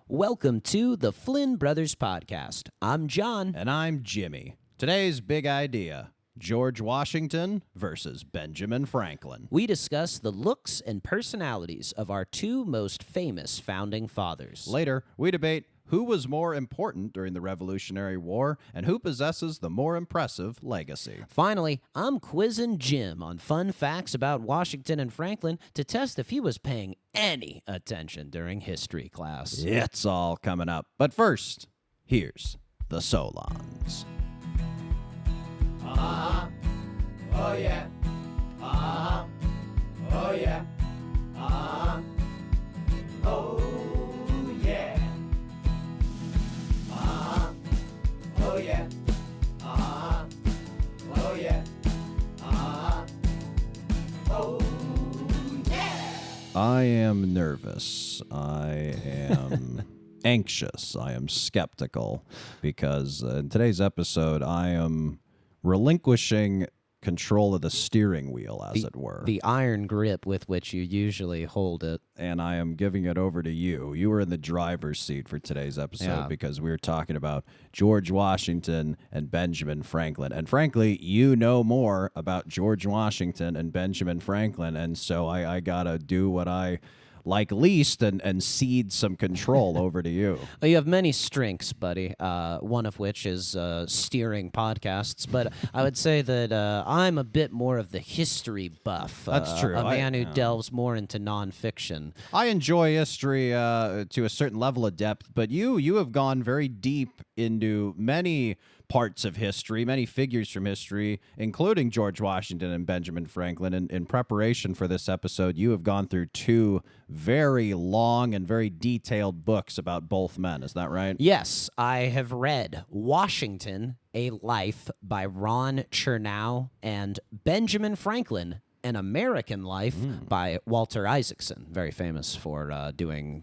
Welcome to the Flynn Brothers Podcast. I'm John. And I'm Jimmy. Today's big idea, George Washington versus Benjamin Franklin. We discuss the looks and personalities of our two most famous founding fathers. Later, we debate who was more important during the Revolutionary War and who possesses the more impressive legacy. Finally, I'm quizzing Jim on fun facts about Washington and Franklin to test if he was paying any attention during history class. It's all coming up. But first, here's the Solons. Oh yeah. Oh yeah. Oh yeah. Oh yeah. Oh yeah. Oh yeah. I am nervous. I am anxious. I am skeptical because in today's episode, I am relinquishing control of the steering wheel, as it were. The iron grip with which you usually hold it. And I am giving it over to you. You were in the driver's seat for today's episode because we were talking about George Washington and Benjamin Franklin. And frankly, you know more about George Washington and Benjamin Franklin. And so I got to do what I like least and cede some control over to you. You have many strengths, buddy, one of which is steering podcasts. But I would say that I'm a bit more of the history buff. That's true. A man who delves more into nonfiction. I enjoy history to a certain level of depth, but you have gone very deep into many parts of history, many figures from history, including George Washington and Benjamin Franklin. In preparation for this episode, you have gone through two very long and very detailed books about both men. Is that right? Yes, I have read Washington, A Life by Ron Chernow, and Benjamin Franklin, An American Life by Walter Isaacson, very famous for doing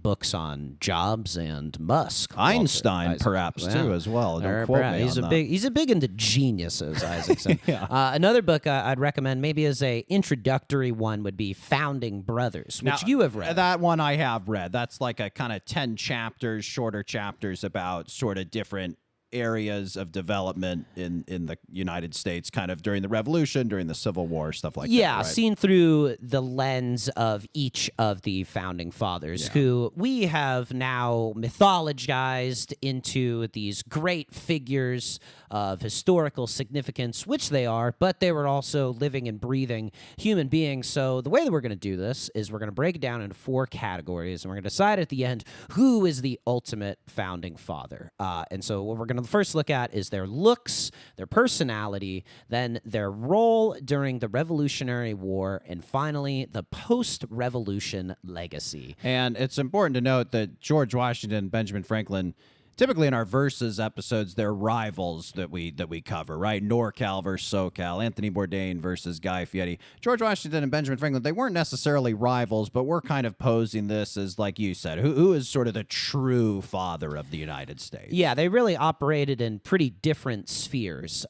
books on Jobs and Musk. Einstein, perhaps, too, as well. Don't quote me he's on a that. he's a big into geniuses, Isaacson. Another book I'd recommend, maybe as a introductory one, would be Founding Brothers, which you have read. That one I have read. That's like a kind of 10 chapters, shorter chapters about sort of different areas of development in the United States, kind of during the Revolution, during the Civil War, stuff like that. Yeah, right? seen through the lens of each of the founding fathers, who we have now mythologized into these great figures of historical significance, which they are, but they were also living and breathing human beings. So the way that we're going to do this is we're going to break it down into 4 categories, and we're going to decide at the end who is the ultimate founding father. And so what we're going to first look at is their looks, their personality, then their role during the Revolutionary War, and finally the post-revolution legacy. And it's important to note that George Washington and Benjamin Franklin, typically in our Versus episodes, they're rivals that we cover, right? NorCal versus SoCal, Anthony Bourdain versus Guy Fieri. George Washington and Benjamin Franklin, they weren't necessarily rivals, but we're kind of posing this as, like you said, who is sort of the true father of the United States? Yeah, they really operated in pretty different spheres.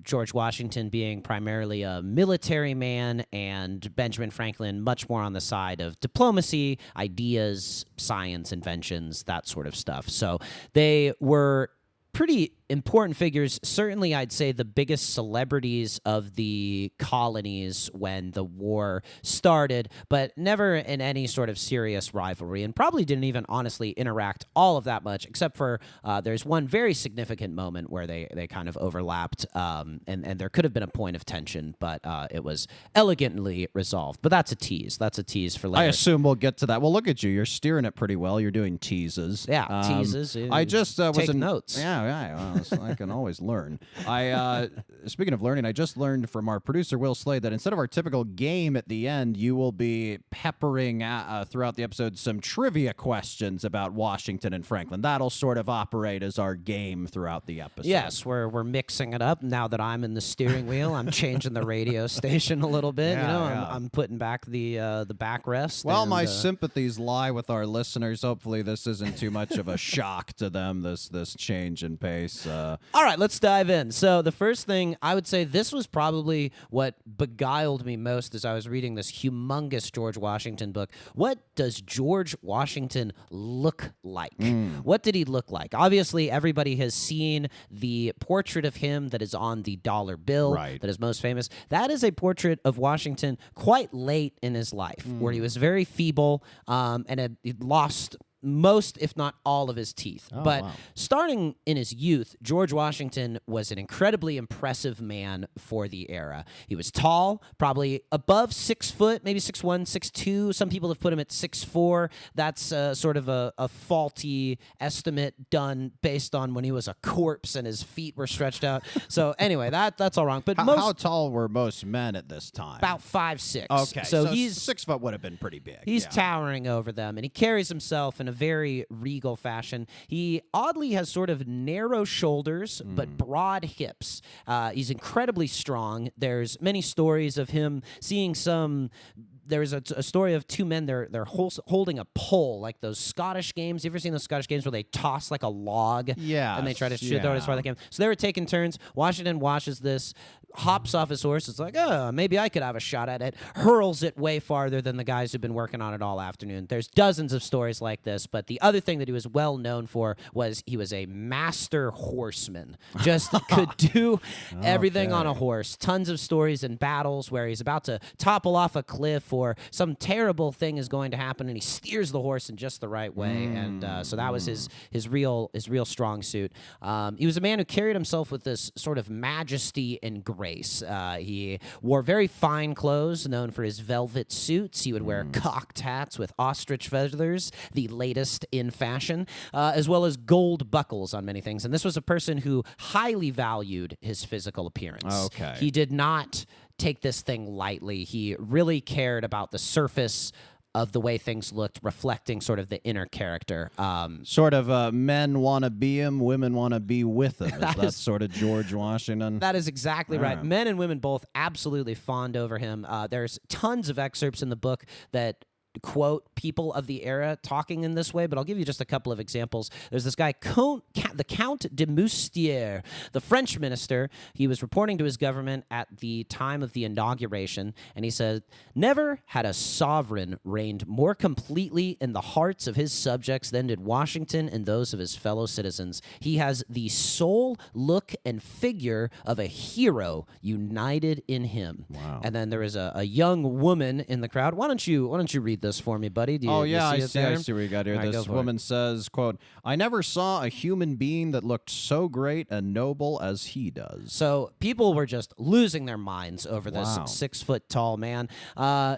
George Washington being primarily a military man, and Benjamin Franklin much more on the side of diplomacy, ideas, science, inventions, that sort of stuff. So they were pretty important figures. Certainly, I'd say the biggest celebrities of the colonies when the war started, but never in any sort of serious rivalry, and probably didn't even honestly interact all of that much, except for there's one very significant moment where they kind of overlapped, and there could have been a point of tension, but it was elegantly resolved. But that's a tease. That's a tease for later. I assume we'll get to that. Well, look at you. You're steering it pretty well. You're doing teases. Yeah, teases. I just was take in notes. Yeah. Well, I can always learn. Speaking of learning, I just learned from our producer, Will Slade, that instead of our typical game at the end, you will be peppering throughout the episode some trivia questions about Washington and Franklin. That'll sort of operate as our game throughout the episode. Yes, we're mixing it up. Now that I'm in the steering wheel, I'm changing the radio station a little bit. I'm putting back the backrest. Well, and, my sympathies lie with our listeners. Hopefully this isn't too much of a shock to them, this change in pace. All right, let's dive in. So the first thing I would say, this was probably what beguiled me most as I was reading this humongous George Washington book. What does George Washington look like? What did he look like? Obviously, everybody has seen the portrait of him that is on the dollar bill, that is most famous. That is a portrait of Washington quite late in his life, where he was very feeble and had lost most, if not all, of his teeth. But starting in his youth, George Washington was an incredibly impressive man for the era. He was tall, probably above 6 foot, maybe 6'1", 6'2". Some people have put him at 6'4". That's sort of a faulty estimate done based on when he was a corpse and his feet were stretched out. So anyway, that's all wrong. But how tall were most men at this time? About 5'6". Okay, so he's 6 foot would have been pretty big. He's towering over them, and he carries himself in a very regal fashion. He oddly has sort of narrow shoulders, but broad hips. He's incredibly strong. There's many stories of him seeing some... There's a story of two men. They're holding a pole, like those Scottish games. You ever seen those Scottish games where they toss like a log? Yeah. And they try to throw it as far as they can. So they were taking turns. Washington watches this, hops off his horse. It's like, oh, maybe I could have a shot at it. Hurls it way farther than the guys who've been working on it all afternoon. There's dozens of stories like this. But the other thing that he was well known for was he was a master horseman. Just could do everything on a horse. Tons of stories and battles where he's about to topple off a cliff or some terrible thing is going to happen, and he steers the horse in just the right way. And so that was his real strong suit. He was a man who carried himself with this sort of majesty and grace. He wore very fine clothes, known for his velvet suits. He would wear cocked hats with ostrich feathers, the latest in fashion, as well as gold buckles on many things. And this was a person who highly valued his physical appearance. Okay. He did not take this thing lightly. He really cared about the surface of the way things looked, reflecting sort of the inner character. Sort of men want to be him, women want to be with him. That's sort of George Washington. That is exactly right. Men and women both absolutely fawned over him. There's tons of excerpts in the book that quote people of the era talking in this way, but I'll give you just a couple of examples. There's this guy, the Count de Moustier, the French minister. He was reporting to his government at the time of the inauguration, and he said, "Never had a sovereign reigned more completely in the hearts of his subjects than did Washington and those of his fellow citizens. He has the soul, look, and figure of a hero united in him." Wow. And then there is a young woman in the crowd. Why don't you read this for me, buddy? I see what you got here. Right, this woman says, quote, "I never saw a human being that looked so great and noble as he does." So people were just losing their minds over this Wow. 6 foot tall man.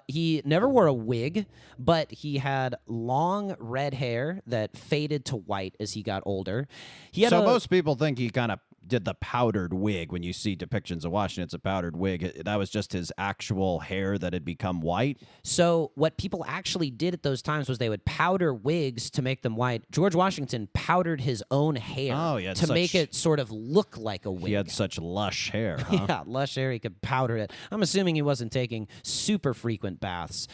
He never wore a wig, but he had long red hair that faded to white as he got older. He had most people think he kind of did the powdered wig. When you see depictions of Washington, it's a powdered wig. That was just his actual hair that had become white. So what people actually did at those times was they would powder wigs to make them white. George Washington powdered his own hair to make it sort of look like a wig. He had such lush hair. Huh? Yeah, lush hair. He could powder it. I'm assuming he wasn't taking super frequent baths.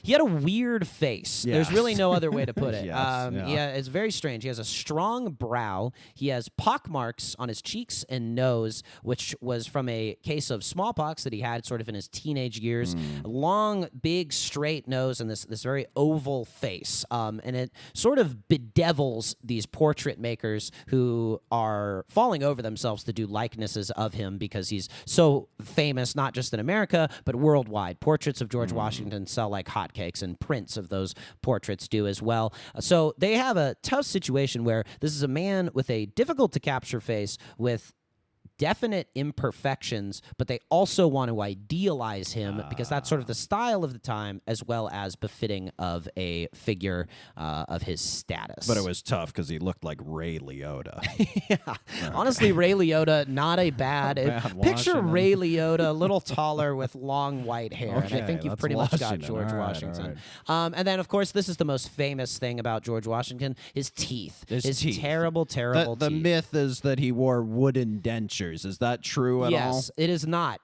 He had a weird face. Yes. There's really no other way to put it. Yes, Yeah, it's very strange. He has a strong brow. He has pockmarks on his cheeks and nose, which was from a case of smallpox that he had sort of in his teenage years. Long, big, straight nose and this very oval face. And it sort of bedevils these portrait makers who are falling over themselves to do likenesses of him because he's so famous, not just in America, but worldwide. Portraits of George Washington sell like hotcakes, and prints of those portraits do as well. So they have a tough situation where this is a man with a difficult to capture face with definite imperfections, but they also want to idealize him because that's sort of the style of the time, as well as befitting of a figure of his status. But it was tough because he looked like Ray Liotta. Yeah. Honestly, Ray Liotta, not a bad. Picture Washington. Ray Liotta, a little taller with long white hair. And I Okay, think you've that's pretty much got Washington. George All right, Washington. all And then, of course, this is the most famous thing about George Washington, his teeth. His teeth. terrible The teeth. myth is that he wore wooden dentures. Is that true at all? Yes, it is not.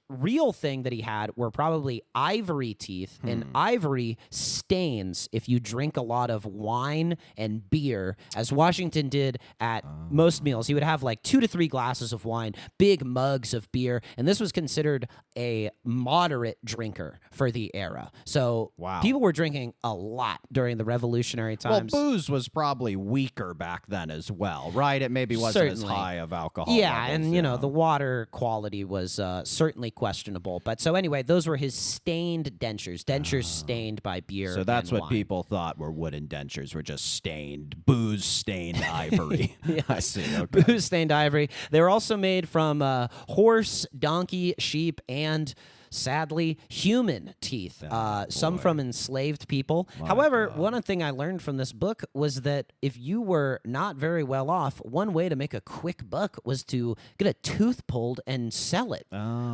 real thing that he had were probably ivory teeth, and ivory stains if you drink a lot of wine and beer, as Washington did at most meals. He would have like 2 to 3 glasses of wine, big mugs of beer, and this was considered a moderate drinker for the era. So Wow. people were drinking a lot during the Revolutionary times. Well, booze was probably weaker back then as well, right? It maybe wasn't as Certainly. high of alcohol. Yeah, levels, and the water quality was certainly questionable. But so anyway, those were his stained dentures stained by beer. So that's and what wine. people thought were wooden dentures, were just stained, booze-stained ivory. I see. Okay. Booze stained ivory. They were also made from horse, donkey, sheep, and sadly, human teeth. Some from enslaved people. However, one thing I learned from this book was that if you were not very well off, one way to make a quick buck was to get a tooth pulled and sell it.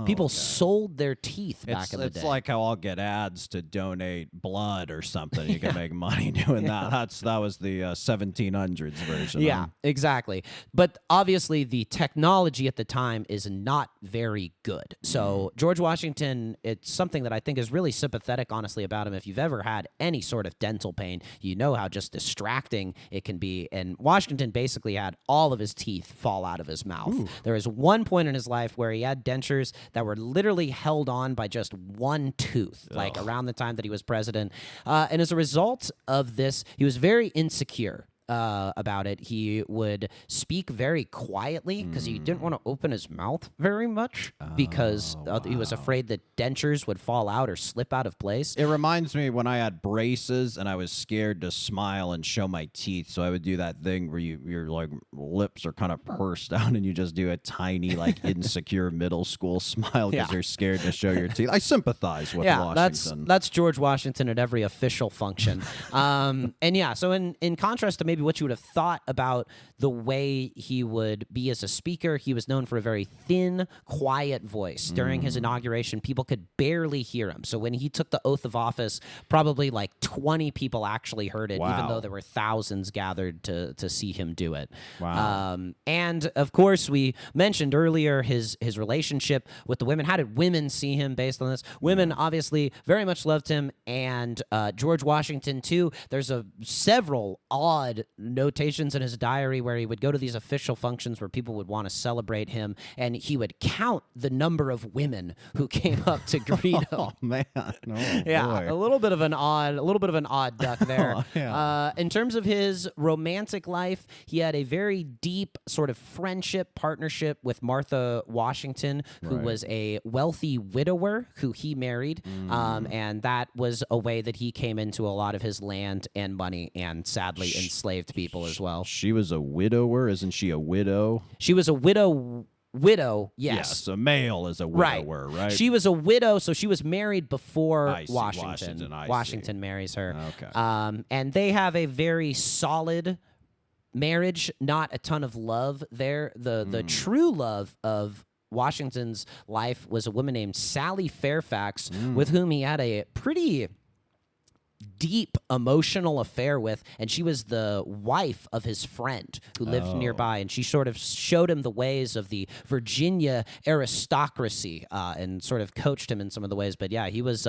People sold their teeth back in the day. It's like how I'll get ads to donate blood or something. You can make money doing that. That was the 1700s version. Yeah, exactly. But obviously, the technology at the time is not very good. So George Washington, it's something that I think is really sympathetic, honestly, about him. If you've ever had any sort of dental pain, you know how just distracting it can be. And Washington basically had all of his teeth fall out of his mouth. There was one point in his life where he had dentures that were literally held on by just one tooth, like around the time that he was president. And as a result of this, he was very insecure about it. He would speak very quietly because he didn't want to open his mouth very much because he was afraid that dentures would fall out or slip out of place. It reminds me when I had braces and I was scared to smile and show my teeth, so I would do that thing where your like lips are kind of pursed down and you just do a tiny like insecure middle school smile because you're scared to show your teeth. I sympathize with Washington. That's George Washington at every official function. And yeah, so in contrast to maybe what you would have thought about the way he would be as a speaker, he was known for a very thin, quiet voice. During his inauguration, people could barely hear him. So when he took the oath of office, probably like 20 people actually heard it, even though there were thousands gathered to see him do it. Wow. And of course, we mentioned earlier his relationship with the women. How did women see him based on this? Women obviously very much loved him, and George Washington too. There's several odd notations in his diary where he would go to these official functions where people would want to celebrate him, and he would count the number of women who came up to greet him. Oh man, Yeah, boy. a little bit of an odd duck there. In terms of his romantic life, he had a very deep sort of friendship partnership with Martha Washington, who was a wealthy widower who he married, and that was a way that he came into a lot of his land and money, and sadly enslaved people as well. She was a widower, isn't she a widow? She was a widow, yes. A male is a widower, right? She was a widow, so she was married before I see, Washington. Washington, Marries her. Okay. And they have a very solid marriage, not a ton of love there. The true love of Washington's life was a woman named Sally Fairfax, with whom he had a pretty deep emotional affair with, and she was the wife of his friend who lived nearby, and she sort of showed him the ways of the Virginia aristocracy and sort of coached him in some of the ways. But yeah, he was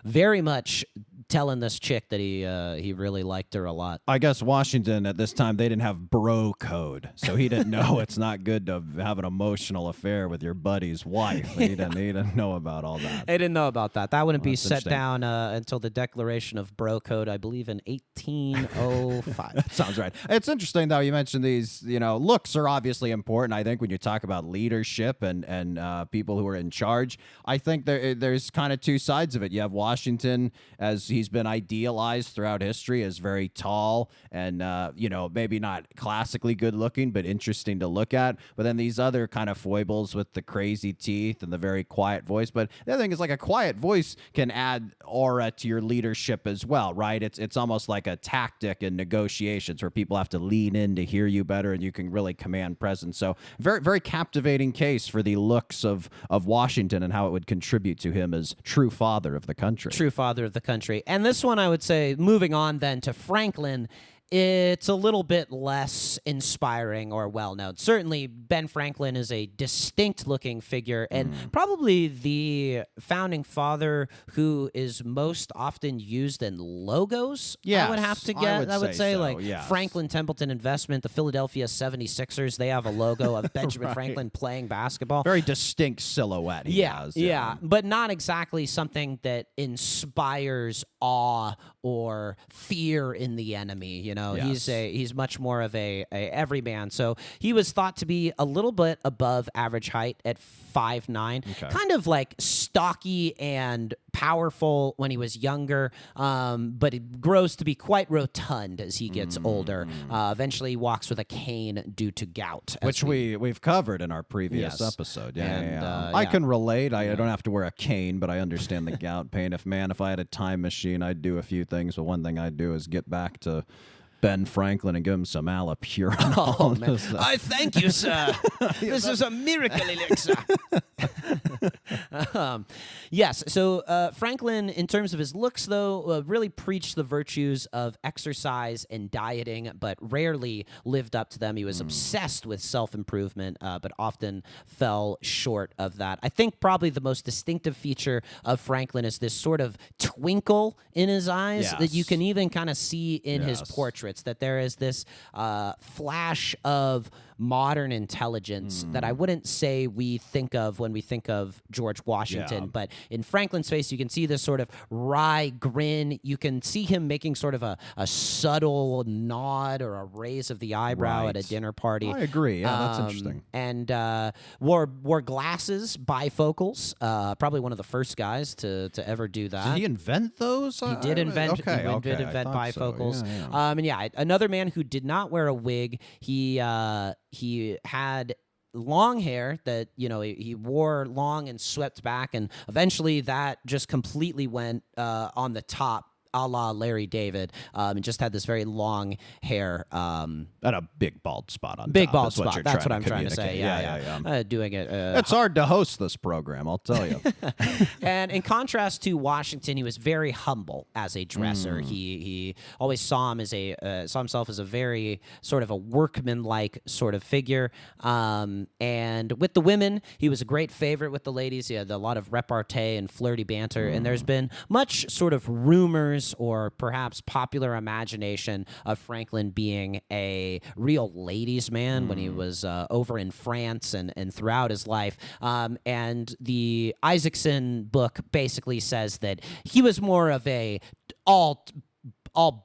very much telling this chick that he really liked her a lot. I guess Washington at this time, they didn't have bro code, so he didn't know it's not good to have an emotional affair with your buddy's wife. He didn't know about all that. They didn't know about that. That wouldn't be That's set interesting. down until the Declaration of Bro Code, I believe, in 1805. Sounds right. It's interesting, though, you mentioned these, looks are obviously important. I think when you talk about leadership and people who are in charge, I think there's kind of two sides of it. You have Washington, as he's been idealized throughout history, as very tall and, maybe not classically good looking, but interesting to look at. But then these other kind of foibles with the crazy teeth and the very quiet voice. But the other thing is, like, a quiet voice can add aura to your leadership as well, right? It's almost like a tactic in negotiations where people have to lean in to hear you better, and you can really command presence. So very, very captivating case for the looks of Washington and how it would contribute to him as true father of the country. True father of the country. And this one, I would say, moving on then to Franklin, It's a little bit less inspiring or well-known. Certainly, Ben Franklin is a distinct-looking figure and probably the founding father who is most often used in logos, I would have to Yes, get. I would say say so, like yes. Franklin Templeton Investment, the Philadelphia 76ers, they have a logo of Benjamin Right. Franklin playing basketball. Very distinct silhouette he has. Yeah, but not exactly something that inspires awe or fear in the enemy. You know, Yes. he's much more of a everyman. So he was thought to be a little bit above average height at 5'9", kind of like stocky and powerful when he was younger, but it grows to be quite rotund as he gets older. Eventually, he walks with a cane due to gout, as Which we've covered in our previous Yes. episode. And, I yeah. can relate. I don't have to wear a cane, but I understand the gout pain. If I had a time machine, I'd do a few things. But one thing I'd do is get back to Ben Franklin and give him some allopurinol. Oh, man. I thank you, sir. This is a miracle elixir. Yes. So Franklin, in terms of his looks, though, really preached the virtues of exercise and dieting, but rarely lived up to them. He was obsessed with self-improvement, but often fell short of that. I think probably the most distinctive feature of Franklin is this sort of twinkle in his eyes that you Yes. can even kind of see in his Yes. portraits, that there is this flash of modern intelligence that I wouldn't say we think of when we think of George Washington, Yeah. but in Franklin's face, you can see this sort of wry grin. You can see him making sort of a subtle nod or a raise of the eyebrow at a Right. dinner party. I agree. Yeah, that's interesting. And wore glasses, bifocals. Probably one of the first guys to ever do that. Did he invent those? He did invent, Okay, he did okay, I invent thought so. bifocals. Yeah. And yeah, another man who did not wear a wig. He had long hair that, you know, he wore long and swept back, and eventually that just completely went on the top, a la Larry David, and just had this very long hair. And a big bald spot on Big top bald is what spot. you're That's what trying I'm trying to say. communicate. Yeah. Doing it. It's hard to host this program, I'll tell you. And in contrast to Washington, he was very humble as a dresser. He always saw himself as a very sort of a workman-like sort of figure. And with the women, he was a great favorite with the ladies. He had a lot of repartee and flirty banter. And there's been much sort of rumors or perhaps popular imagination of Franklin being a real ladies' man when he was over in France and throughout his life. And the Isaacson book basically says that he was more of a all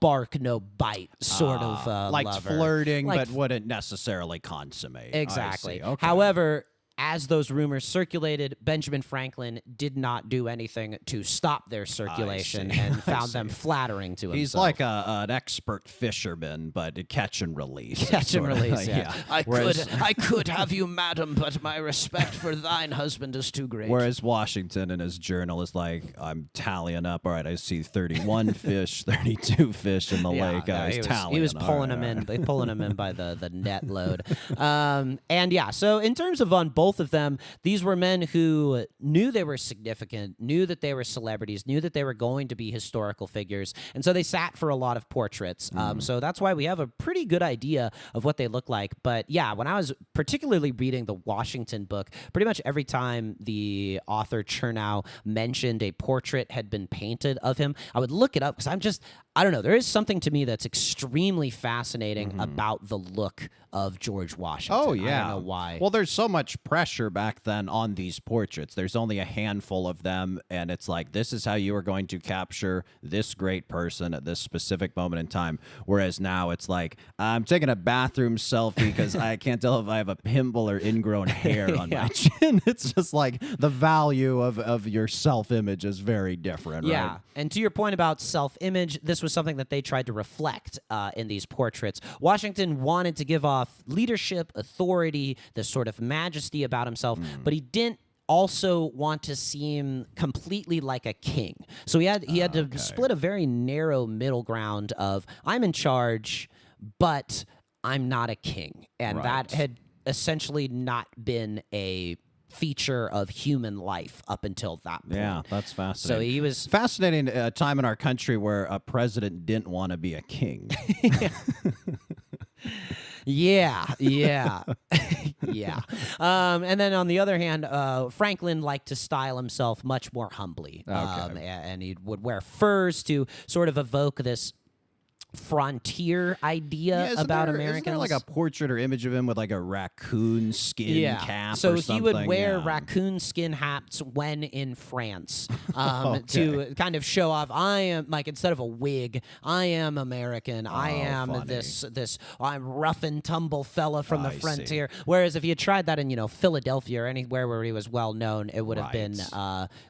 bark, no bite sort of Liked lover. flirting, Like but wouldn't necessarily consummate. I Exactly. see. Okay. However, as those rumors circulated, Benjamin Franklin did not do anything to stop their circulation see. and I found them see. flattering to himself. He's like an expert fisherman, but catch and release. Catch and sort of, release, yeah. Whereas, I could have you, madam, but my respect for thine husband is too great. whereas Washington in his journal is like, I'm tallying up. All right, I see 31 fish, 32 fish in the lake. I was tallying. he was All pulling right, him all in, right. pulling him in by the net load. And yeah, so in terms of on both of them, these were men who knew they were significant, knew that they were celebrities, knew that they were going to be historical figures, and so they sat for a lot of portraits. So that's why we have a pretty good idea of what they look like. But yeah, when I was particularly reading the Washington book, pretty much every time the author Chernow mentioned a portrait had been painted of him, I would look it up because I don't know. There is something to me that's extremely fascinating about the look of George Washington. Oh, yeah. I don't know why. Well, there's so much pressure back then on these portraits. There's only a handful of them, and it's like, this is how you are going to capture this great person at this specific moment in time. Whereas now it's like, I'm taking a bathroom selfie because I can't tell if I have a pimple or ingrown hair on my chin. It's just like the value of your self-image is very different, Yeah, right? and to your point about self-image, this was something that they tried to reflect in these portraits. Washington wanted to give off leadership, authority, this sort of majesty about himself, but he didn't also want to seem completely like a king. So he had to split a very narrow middle ground of, I'm in charge, but I'm not a king. And that Right. had essentially not been a feature of human life up until that point. Yeah, that's So fascinating. he was Fascinating time in our country where a president didn't want to be a king. Yeah, yeah, yeah. And then on the other hand, Franklin liked to style himself much more humbly. And he would wear furs to sort of evoke this frontier idea about Americans. Isn't there like a portrait or image of him with like a raccoon skin cap so or he something? would wear Yeah. raccoon skin hats when in France Okay. to kind of show off. I am like instead of a wig, I am American. I am funny. this. I'm rough and tumble fella from the I see. frontier. Whereas if he had tried that in Philadelphia or anywhere where he was well known, it would have been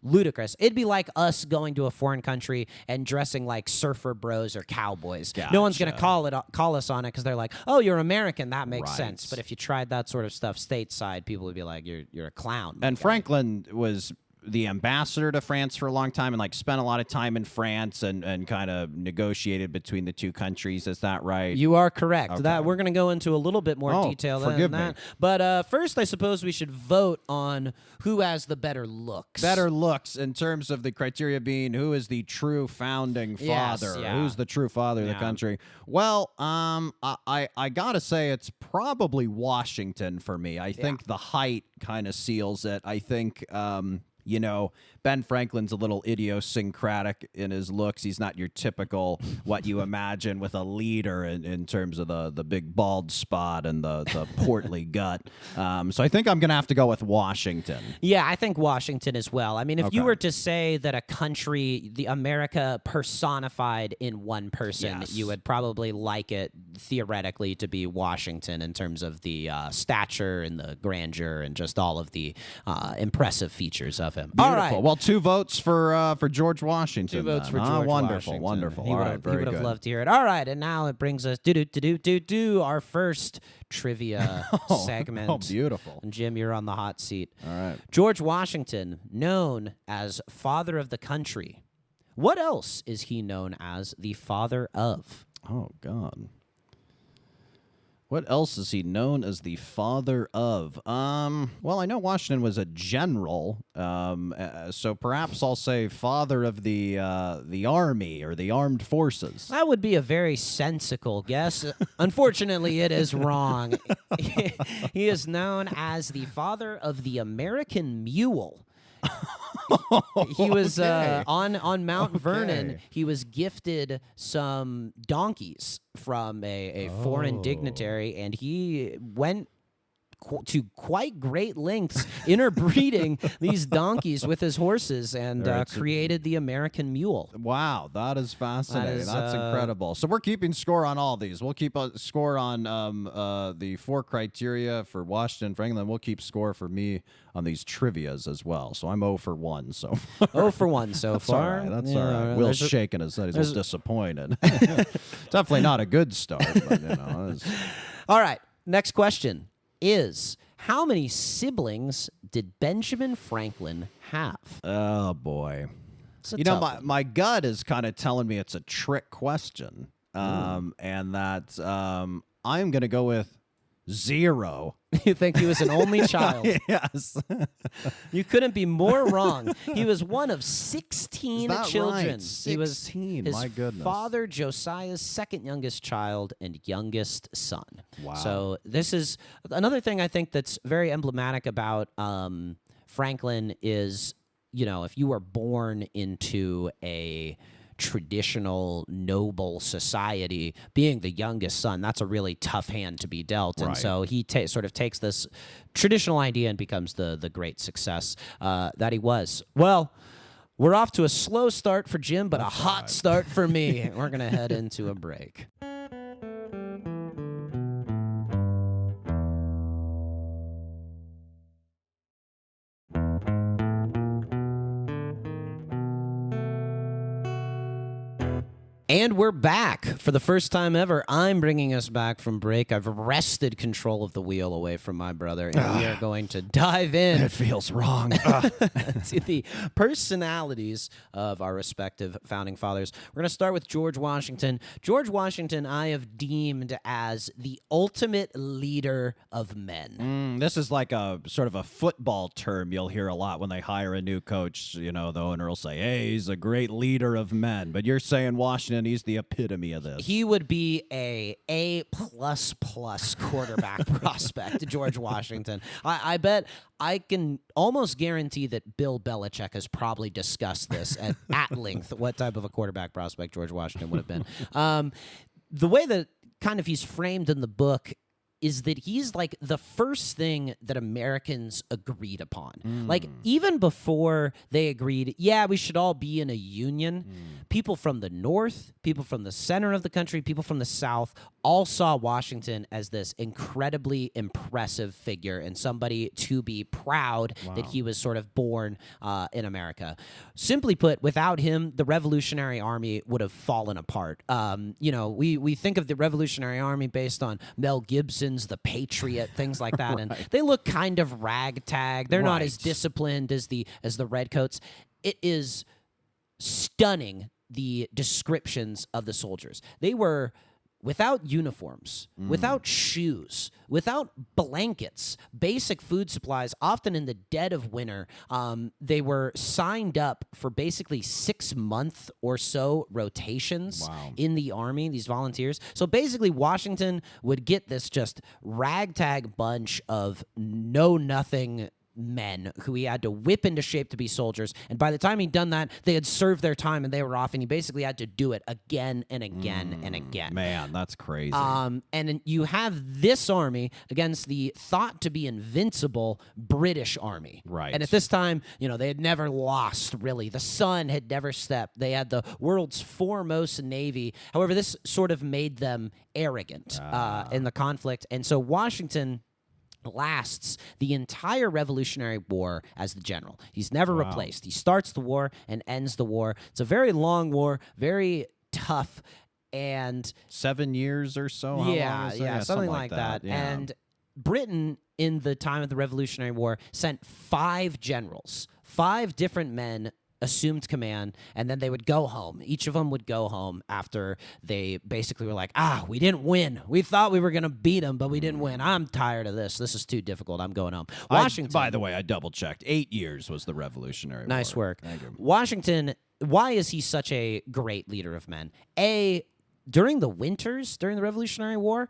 ludicrous. It'd be like us going to a foreign country and dressing like surfer bros or cowboys. No one's gonna Gotcha. call us on it because they're like, oh, you're American. That makes Right. sense. But if you tried that sort of stuff stateside, people would be like, you're a clown. my And guy." Franklin was the ambassador to France for a long time and like spent a lot of time in France and kind of negotiated between the two countries. Is that right? You are correct. Okay. That we're going to go into a little bit more Oh, detail forgive than me. that. But first, I suppose we should vote on who has the better looks. Better looks in terms of the criteria being who is the true founding Yes, father, yeah. who's the true father of the Yeah. country. Well, I gotta say it's probably Washington for me. I think the height kind of seals it. I think Ben Franklin's a little idiosyncratic in his looks. He's not your typical what you imagine with a leader in terms of the big bald spot and the portly gut. So I think I'm gonna have to go with Washington. Yeah, I think Washington as well. I mean, if you Okay. were to say that a country, the America personified in one person, Yes. you would probably like it theoretically to be Washington in terms of the stature and the grandeur and just all of the impressive features of him. Beautiful. All right. Well, 2 votes for George Washington. 2 votes then. for George Wonderful, Washington. wonderful. He All would right, have, very he would have good. loved to hear it. All right, and now it brings us our first trivia segment. Oh, beautiful. And Jim, you're on the hot seat. All right. George Washington, known as father of the country. What else is he known as the father of? Oh, God. What else is he known as the father of? Well, I know Washington was a general, so perhaps I'll say father of the army or the armed forces. That would be a very sensical guess. Unfortunately, it is wrong. He is known as the father of the American mule. He was Okay. on Mount Vernon. Okay. He was gifted some donkeys from a foreign dignitary, and he went to quite great lengths interbreeding these donkeys with his horses and created the American mule. Wow, that is fascinating. is, That's incredible. So we're keeping score on all these. We'll keep a score on the 4 criteria for Washington Franklin. We'll keep score for me on these trivias as well. So I'm 0 for 1 so far. 0 for 1 so That's all far. right. That's Yeah, all right. Will's there's a- shaking his head. He's a little disappointed. Definitely not a good start, but it's- All right, next question is, how many siblings did Benjamin Franklin have? oh boy. It's a You know, tough one. my gut is kind of telling me it's a trick question, and that I'm going to go with 0. You think he was an only child? Yes. You couldn't be more wrong. He was one of 16 Is that children. right? He was 16, his my goodness. father, Josiah's second youngest child and youngest son. Wow. So this is another thing I think that's very emblematic about Franklin is, if you were born into a traditional noble society, being the youngest son, that's a really tough hand to be dealt. And Right. so he sort of takes this traditional idea and becomes the great success that he was. Well, we're off to a slow start for Jim, but a hot start for me. We're going to head into a break. And And we're back for the first time ever. I'm bringing us back from break. I've wrested control of the wheel away from my brother, and we are going to dive in. It feels wrong. To the personalities of our respective founding fathers. We're going to start with George Washington. George Washington, I have deemed as the ultimate leader of men. This is like a sort of a football term you'll hear a lot when they hire a new coach. You know, the owner will say, hey, he's a great leader of men. But you're saying Washington, he's the epitome of this. He would be A++ quarterback prospect, George Washington. I bet I can almost guarantee that Bill Belichick has probably discussed this at length, what type of a quarterback prospect George Washington would have been. The way that kind of he's framed in the book is that he's like the first thing that Americans agreed upon. Like, even before they agreed, yeah, we should all be in a union, people from the North, people from the center of the country, people from the South all saw Washington as this incredibly impressive figure and somebody to be proud that he was sort of born in America. Simply put, without him, the Revolutionary Army would have fallen apart. We think of the Revolutionary Army based on Mel Gibson's The Patriot, things like that, and they look kind of ragtag. They're not as disciplined as the Redcoats. It is stunning, the descriptions of the soldiers. They were without uniforms, without shoes, without blankets, basic food supplies, often in the dead of winter. They were signed up for basically 6-month or so rotations in the Army, these volunteers. So basically, Washington would get this just ragtag bunch of know-nothing men who he had to whip into shape to be soldiers, and by the time he'd done that, they had served their time and they were off, and he basically had to do it again and again and again. Man, that's crazy. And you have this army against the thought to be invincible British army. Right. And at this time, they had never lost, really. The sun had never stepped. They had the world's foremost navy. However, this sort of made them arrogant in the conflict, and so Washington lasts the entire Revolutionary War as the general. He's never replaced. He starts the war and ends the war. It's a very long war, very tough, and 7 years or so. How long is it? Something like that. Yeah. And Britain, in the time of the Revolutionary War, sent 5 generals, 5 different men assumed command, and then they would go home. Each of them would go home after they basically were like, we didn't win. We thought we were going to beat them, but we didn't win. I'm tired of this. This is too difficult. I'm going home. Washington. By the way, I double-checked. 8 years was the Revolutionary War. Nice work. Thank you. Washington, why is he such a great leader of men? During the winters, during the Revolutionary War,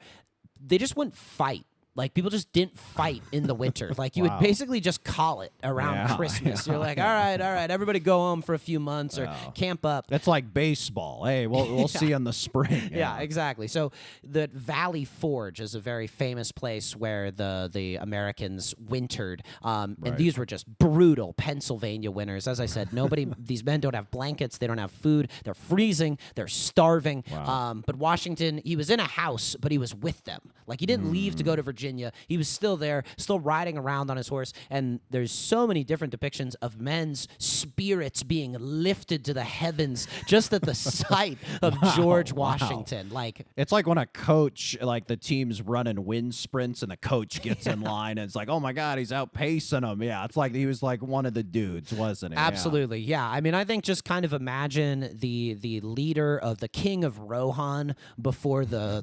they just wouldn't fight. Like, people just didn't fight in the winter. Like, you would basically just call it around Christmas. You're like, all right, everybody go home for a few months or camp up. That's like baseball. Hey, we'll see you in the spring. Yeah, exactly. So the Valley Forge is a very famous place where the Americans wintered. And these were just brutal Pennsylvania winters. As I said, these men don't have blankets. They don't have food. They're freezing. They're starving. But Washington, he was in a house, but he was with them. Like, he didn't leave to go to Virginia. He was still there, still riding around on his horse. And there's so many different depictions of men's spirits being lifted to the heavens just at the sight of George Washington. Like, it's like when a coach, like the team's running wind sprints and the coach gets in line and it's like, oh my God, he's outpacing them. Yeah, it's like he was like one of the dudes, wasn't he? Absolutely, yeah. I mean, I think just kind of imagine the leader of the King of Rohan before the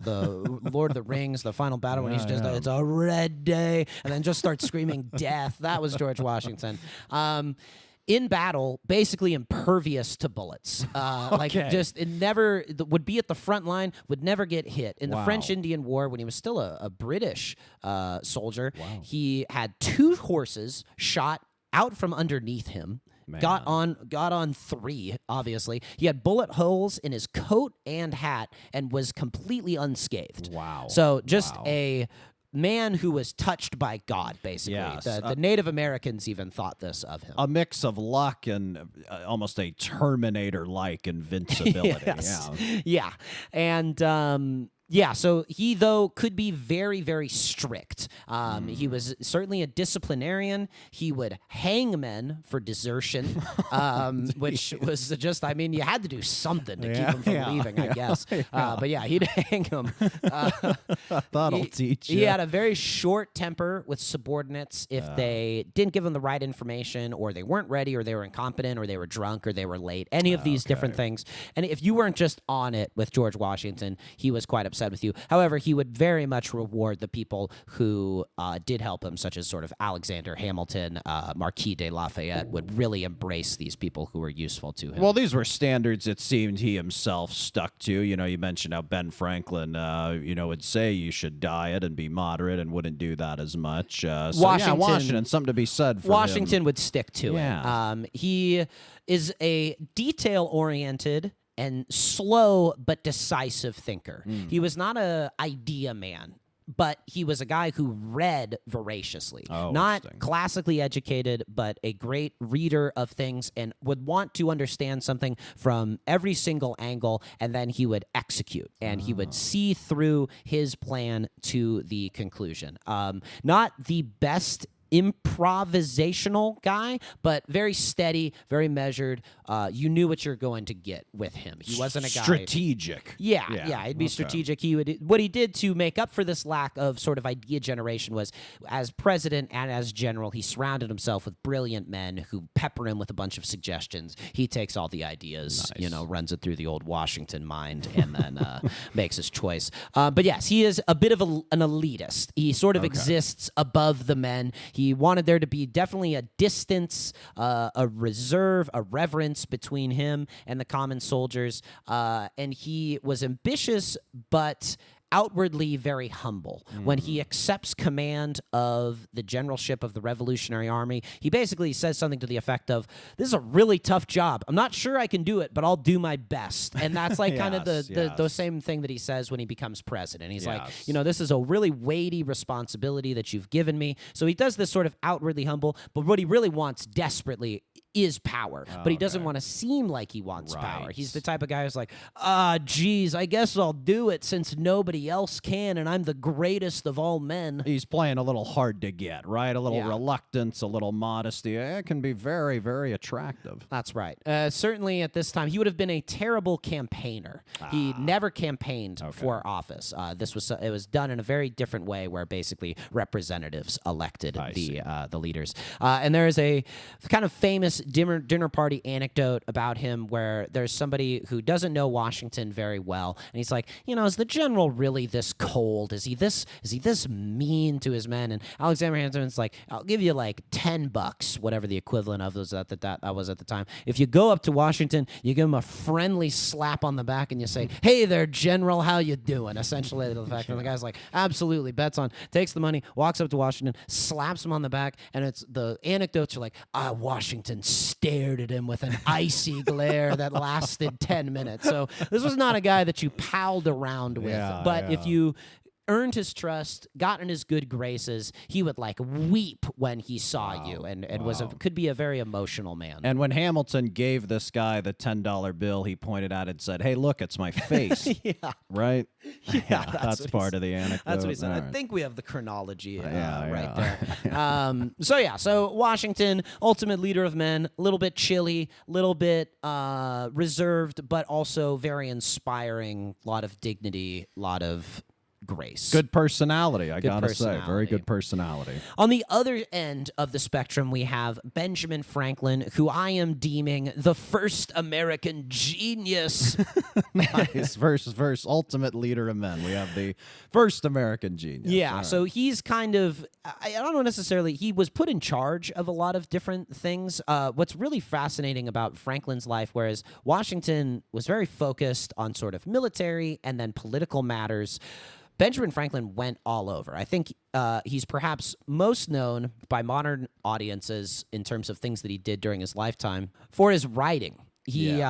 Lord of the Rings, the final battle, when he's just it's a red day, and then just starts screaming death. That was George Washington. In battle, basically impervious to bullets. Like, just would be at the front line, would never get hit. In the French Indian War, when he was still a British soldier, he had 2 horses shot out from underneath him. Man. Got on 3, obviously. He had bullet holes in his coat and hat and was completely unscathed. Wow. So just a man who was touched by God, basically. Yes. The Native Americans even thought this of him. A mix of luck and almost a Terminator-like invincibility. Yes. Yeah. And Yeah, so he, though, could be very, very strict. He was certainly a disciplinarian. He would hang men for desertion, which was just, I mean, you had to do something to keep them from leaving, I guess. But yeah, he'd hang them. That'll teach you. He had a very short temper with subordinates if they didn't give him the right information, or they weren't ready, or they were incompetent, or they were drunk, or they were late. Any of these different things. And if you weren't just on it with George Washington, he was quite upset with you. However, he would very much reward the people who did help him, such as sort of Alexander Hamilton, Marquis de Lafayette, would really embrace these people who were useful to him. Well, these were standards it seemed he himself stuck to. You know, you mentioned how Ben Franklin, would say you should diet and be moderate and wouldn't do that as much. Washington, something to be said for Washington him. would stick to it. He is a detail-oriented and slow but decisive thinker. He was not a idea man, but he was a guy who read voraciously. Not classically educated, but a great reader of things, and would want to understand something from every single angle, and then he would execute, and he would see through his plan to the conclusion. Not the best improvisational guy, but very steady, very measured. You knew what you're going to get with him. He wasn't a guy strategic. Yeah, he'd be strategic. What he did to make up for this lack of sort of idea generation was, as president and as general, he surrounded himself with brilliant men who pepper him with a bunch of suggestions. He takes all the ideas, runs it through the old Washington mind, and then makes his choice. But yes, he is a bit of an elitist. He sort of exists above the men. He wanted there to be definitely a distance, a reserve, a reverence between him and the common soldiers. And he was ambitious, but outwardly very humble. When he accepts command of the generalship of the Revolutionary Army, he basically says something to the effect of, "This is a really tough job. I'm not sure I can do it, but I'll do my best." And that's like kind of the same thing that he says when he becomes president. He's like, this is a really weighty responsibility that you've given me. So he does this sort of outwardly humble, but what he really wants desperately is power, but he doesn't want to seem like he wants power. He's the type of guy who's like, geez, I guess I'll do it since nobody else can, and I'm the greatest of all men. He's playing a little hard to get, right? A little reluctance, a little modesty. It can be very, very attractive. That's right. Certainly at this time, he would have been a terrible campaigner. He never campaigned for office. It was done in a very different way, where basically representatives elected the leaders. And there is a kind of famous dinner party anecdote about him where there's somebody who doesn't know Washington very well, and he's like, is the general really this cold? Is he this mean to his men? And Alexander Hamilton's like, I'll give you like $10, whatever the equivalent of those that was at the time. If you go up to Washington, you give him a friendly slap on the back and you say, "Hey there, General, how you doing?" Essentially, the fact that the guy's like, absolutely, bets on, takes the money, walks up to Washington, slaps him on the back, and it's the anecdotes are like, Washington stared at him with an icy glare that lasted 10 minutes. So this was not a guy that you palled around with. But if you earned his trust, got in his good graces, he would like weep when he saw you, and could be a very emotional man. And when Hamilton gave this guy the $10 bill, he pointed at it and said, "Hey, look, it's my face." Right? Yeah, that's part of the anecdote. That's what he said. All I think we have the chronology right there. So Washington, ultimate leader of men, a little bit chilly, a little bit reserved, but also very inspiring, a lot of dignity, a lot of grace. Good personality, I gotta say. Very good personality. On the other end of the spectrum, we have Benjamin Franklin, who I am deeming the first American genius. Nice. Verse, ultimate leader of men. We have the first American genius. Yeah, so he's kind of, I don't know necessarily, he was put in charge of a lot of different things. What's really fascinating about Franklin's life, whereas Washington was very focused on sort of military and then political matters, Benjamin Franklin went all over. I think he's perhaps most known by modern audiences in terms of things that he did during his lifetime for his writing. He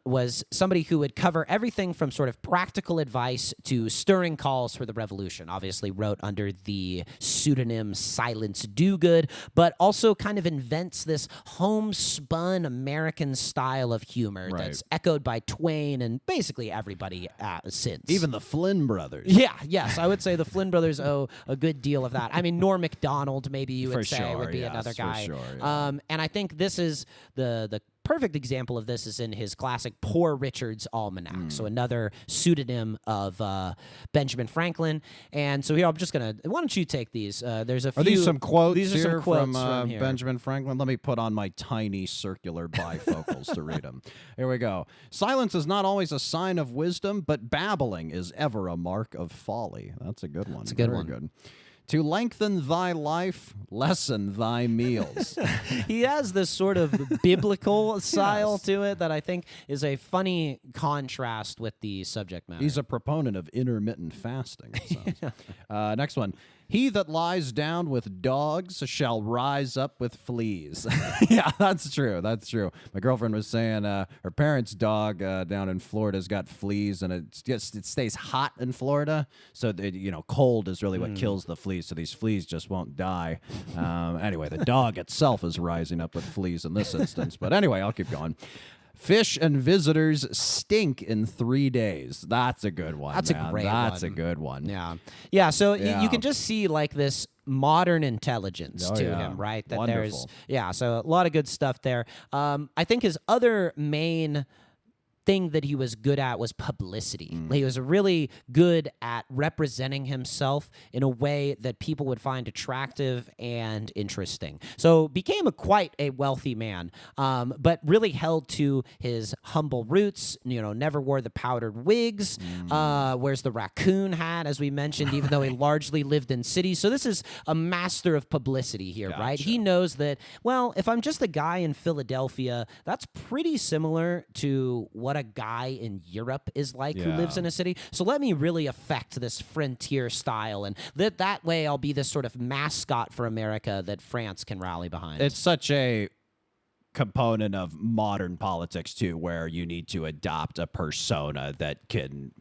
was somebody who would cover everything from sort of practical advice to stirring calls for the revolution. Obviously wrote under the pseudonym Silence Dogood, but also kind of invents this homespun American style of humor that's echoed by Twain and basically everybody since. Even the Flynn brothers. Yeah, yes, I would say the Flynn brothers owe a good deal of that. I mean, Norm Macdonald, maybe you would For say, sure, would be yes, another for guy. sure, yeah. And I think this is the perfect example of this is in his classic Poor Richard's Almanac. So another pseudonym of Benjamin Franklin. And so here I'm just gonna. Why don't you take these? There's a few. Are these some quotes These are here some quotes from here. Benjamin Franklin? Let me put on my tiny circular bifocals to read them. Here we go. Silence is not always a sign of wisdom, but babbling is ever a mark of folly. That's a good one. That's a good Very one. Good. To lengthen thy life, lessen thy meals. He has this sort of biblical style to it that I think is a funny contrast with the subject matter. He's a proponent of intermittent fasting. It sounds. Next one. He that lies down with dogs shall rise up with fleas. Yeah, that's true. That's true. My girlfriend was saying her parents' dog down in Florida's got fleas, and it stays hot in Florida. So cold is really what kills the fleas. So these fleas just won't die. Anyway, the dog itself is rising up with fleas in this instance. But anyway, I'll keep going. Fish and visitors stink in 3 days. That's a good one. That's man. a great That's one. a good one. Yeah. Yeah, so Yeah. you can just see like this modern intelligence Oh, to yeah. him, right? That Wonderful. so a lot of good stuff there. I think his other main thing that he was good at was publicity. He was really good at representing himself in a way that people would find attractive and interesting. So became quite a wealthy man, but really held to his humble roots. Never wore the powdered wigs, wears the raccoon hat, as we mentioned, even though he largely lived in cities. So this is a master of publicity here, right? Gotcha. He knows that, well, if I'm just a guy in Philadelphia, that's pretty similar to what a guy in Europe is like who lives in a city. So let me really affect this frontier style, and that way I'll be this sort of mascot for America that France can rally behind. It's such a component of modern politics too, where you need to adopt a persona that can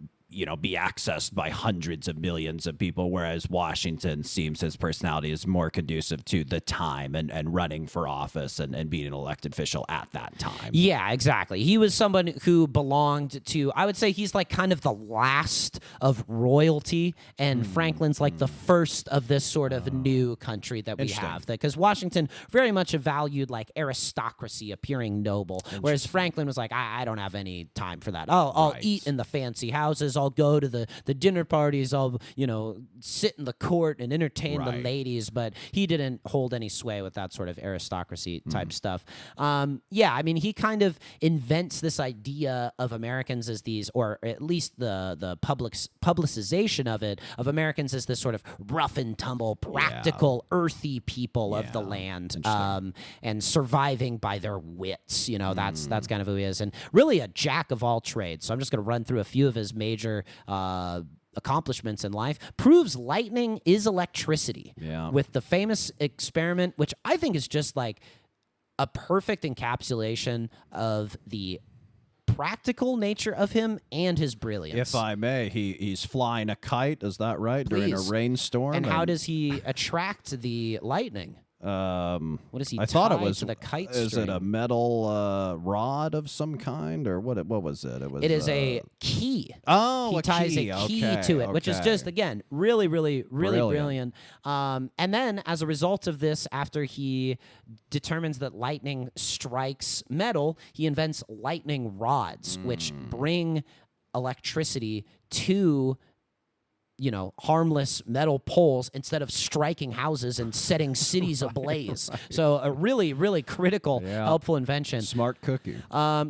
be accessed by hundreds of millions of people, whereas Washington seems his personality is more conducive to the time and running for office and being an elected official at that time. Yeah, exactly. He was someone who belonged to, I would say he's like kind of the last of royalty, and Franklin's like the first of this sort of new country that we have. Because Washington very much valued like aristocracy, appearing noble, whereas Franklin was like, I don't have any time for that. I'll eat in the fancy houses. I'll go to the dinner parties. I'll, sit in the court and entertain the ladies. But he didn't hold any sway with that sort of aristocracy type stuff. Yeah, I mean, he kind of invents this idea of Americans as these, or at least the publicization of it, of Americans as this sort of rough and tumble, practical, earthy people of the land, and surviving by their wits. That's kind of who he is, and really a jack of all trades. So I'm just going to run through a few of his major accomplishments in life. Proves lightning is electricity with the famous experiment, which I think is just like a perfect encapsulation of the practical nature of him and his brilliance. If I may, he's flying a kite, is that right? During a Please. rainstorm? And how does he attract the lightning? What is he? I thought it tied was to the kite Is it a string? metal rod of some kind, or what was it? It is a key. Oh, He a ties key. a key Okay, to it, which is just, again, really, really, really Brilliant. brilliant. And then, as a result of this, after he determines that lightning strikes metal, he invents lightning rods, which bring electricity to harmless metal poles instead of striking houses and setting cities ablaze. So a really, really critical, helpful invention. smart cookie.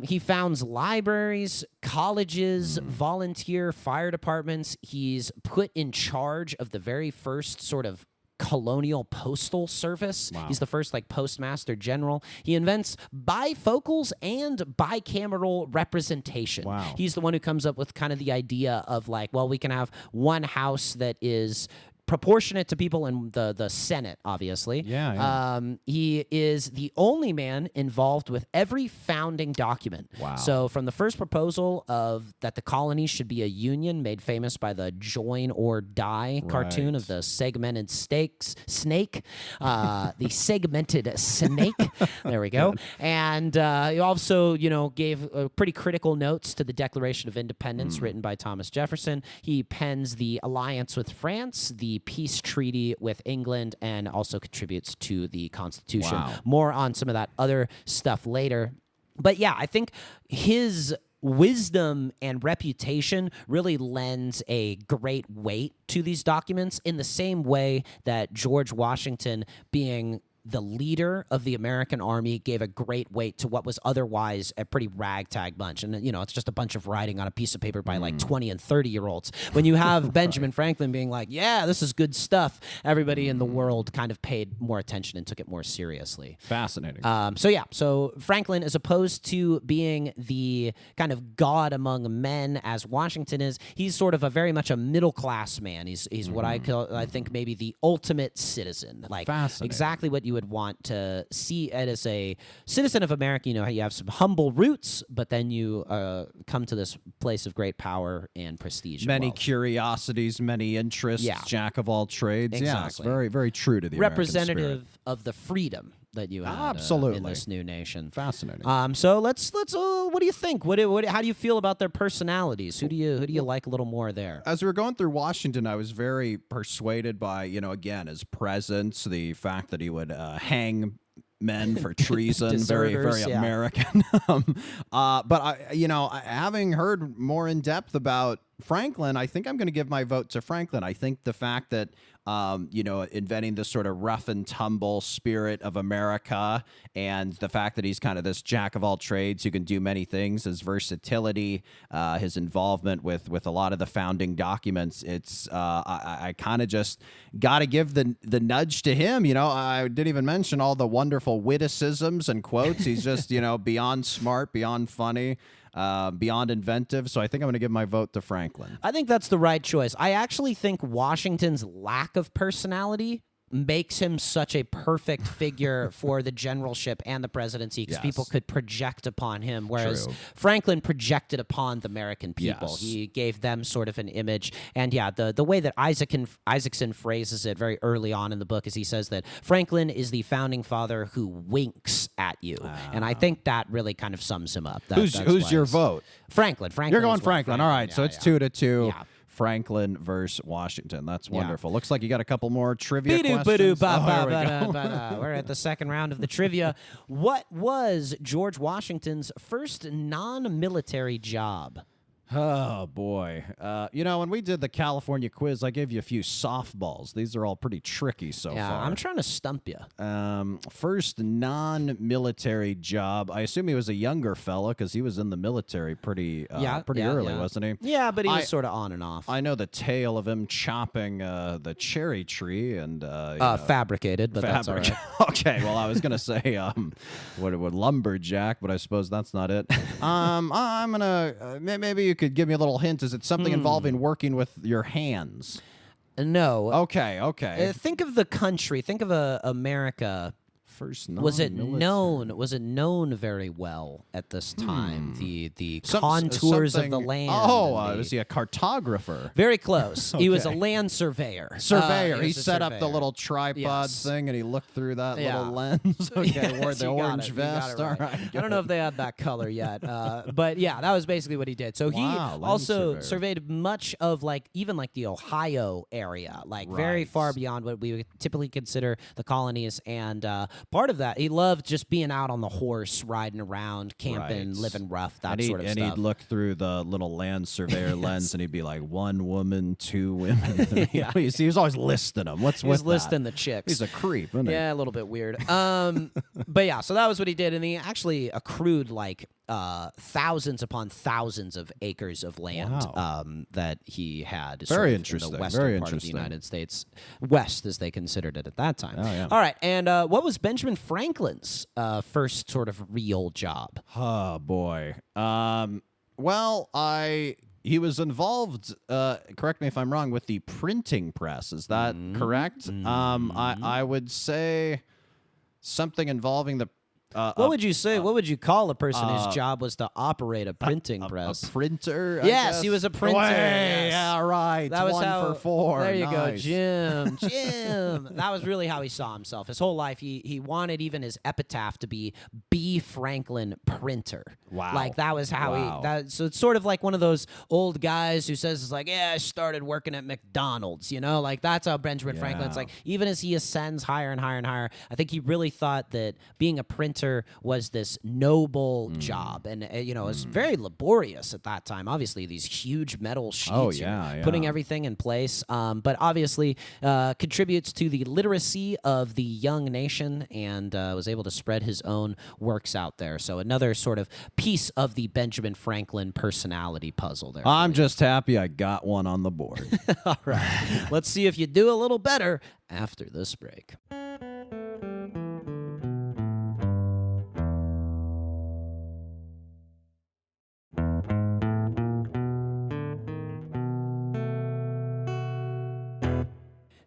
He founds libraries, colleges, volunteer fire departments. He's put in charge of the very first sort of colonial postal service. He's the first postmaster general. He invents bifocals and bicameral representation. He's the one who comes up with kind of the idea of we can have one house that is proportionate to people in the Senate, obviously. Yeah. He is the only man involved with every founding document. Wow. So from the first proposal of that the colonies should be a union, made famous by the Join or Die cartoon of the segmented snake, the segmented snake. There we go. And he also, gave pretty critical notes to the Declaration of Independence written by Thomas Jefferson. He pens the alliance with France, the peace treaty with England, and also contributes to the Constitution. Wow. More on some of that other stuff later. But yeah, I think his wisdom and reputation really lends a great weight to these documents in the same way that George Washington, being the leader of the American army, gave a great weight to what was otherwise a pretty ragtag bunch. And, it's just a bunch of writing on a piece of paper by like 20 and 30-year-olds. When you have Benjamin Franklin being like, yeah, this is good stuff, everybody in the world kind of paid more attention and took it more seriously. Fascinating. So Franklin, as opposed to being the kind of god among men as Washington is, he's sort of very much a middle-class man. He's what I think maybe the ultimate citizen. Like Fascinating. exactly what you would want to see it as a citizen of America. You have some humble roots, but then you come to this place of great power and prestige. Many and wealth. curiosities, many interests, jack of all trades. Exactly. Yeah, it's very, very true to the representative American spirit. of the freedom that you have Absolutely. in this new nation. Fascinating. So let's. What do you think? How do you feel about their personalities? Who do you like a little more there? As we were going through Washington, I was very persuaded by, again, his presence, the fact that he would hang men for treason, very, very American. But having heard more in depth about Franklin, I think I'm going to give my vote to Franklin. I think the fact that inventing this sort of rough and tumble spirit of America, and the fact that he's kind of this jack of all trades who can do many things, his versatility, his involvement with a lot of the founding documents, it's I kind of just got to give the nudge to him. I didn't even mention all the wonderful witticisms and quotes. He's just beyond smart, beyond funny. Beyond inventive, so I think I'm going to give my vote to Franklin. I think that's the right choice. I actually think Washington's lack of personality makes him such a perfect figure for the generalship and the presidency, because people could project upon him, whereas Franklin projected upon the American people. Yes. He gave them sort of an image. And the way that Isaacson phrases it very early on in the book is he says that Franklin is the founding father who winks at you. And I think that really kind of sums him up. Who's your vote? Franklin. You're going Franklin. All right, so it's 2-2. Yeah. Franklin versus Washington. That's wonderful. Looks like you got a couple more trivia questions. We're at the second round of the trivia. What was George Washington's first non-military job? Oh, boy. When we did the California quiz, I gave you a few softballs. These are all pretty tricky so far. I'm trying to stump you. First non-military job. I assume he was a younger fella because he was in the military pretty early, wasn't he? Yeah, but he was sort of on and off. I know the tale of him chopping the cherry tree and fabricated, but that's all right. Okay, well, I was gonna say what lumberjack, but I suppose that's not it. I'm gonna maybe you could give me a little hint. Is it something involving working with your hands? No. Okay. Think of the country. Think of America. First Was it non-military. known very well at this time? The Some- contours of the something- land. Was he a cartographer? Very close. He was a Okay. land surveyor. He set up the little tripod thing, and he looked through that little lens. Okay, wore the orange vest. All right. I don't know if they had that color yet, but yeah, that was basically what he did. So he Land also surveyor. surveyed much of even the Ohio area, very far beyond what we would typically consider the colonies. And part of that, he loved just being out on the horse, riding around, camping, living rough, that sort of stuff. And he'd look through the little land surveyor lens, and he'd be like, 1 woman, 2 women. He was always listing them. What's He was with listing that? the chicks. He's a creep, isn't he? Yeah, a little bit weird. But yeah, so that was what he did, and he actually accrued thousands upon thousands of acres of land that he had. Very in interesting. the western Very part of the interesting. United States, west as they considered it at that time. Oh, yeah. All right, and what was Benjamin Franklin's first sort of real job? Oh boy. Well, I he was involved, correct me if I'm wrong, with the printing press. Is that correct? I would say something involving the... What would you say? What would you call a person whose job was to operate a printing press? A printer? I Yes, guess? he was a printer. Way, Yes. Yeah, right. That was 1 how, for 4. There you go, Nice. Jim. Jim. That was really how he saw himself. His whole life, he wanted even his epitaph to be B. Franklin Printer. Wow. Like that was how Wow. so it's sort of like one of those old guys who says, it's like, yeah, I started working at McDonald's, you know? Like that's how Benjamin Franklin's like, even as he ascends higher and higher and higher, I think he really thought that being a printer was this noble job. And, you know, it was very laborious at that time. Obviously, these huge metal sheets, putting everything in place. But obviously contributes to the literacy of the young nation and was able to spread his own works out there. So another sort of piece of the Benjamin Franklin personality puzzle there. I'm just happy I got one on the board. All right. Let's see if you do a little better after this break.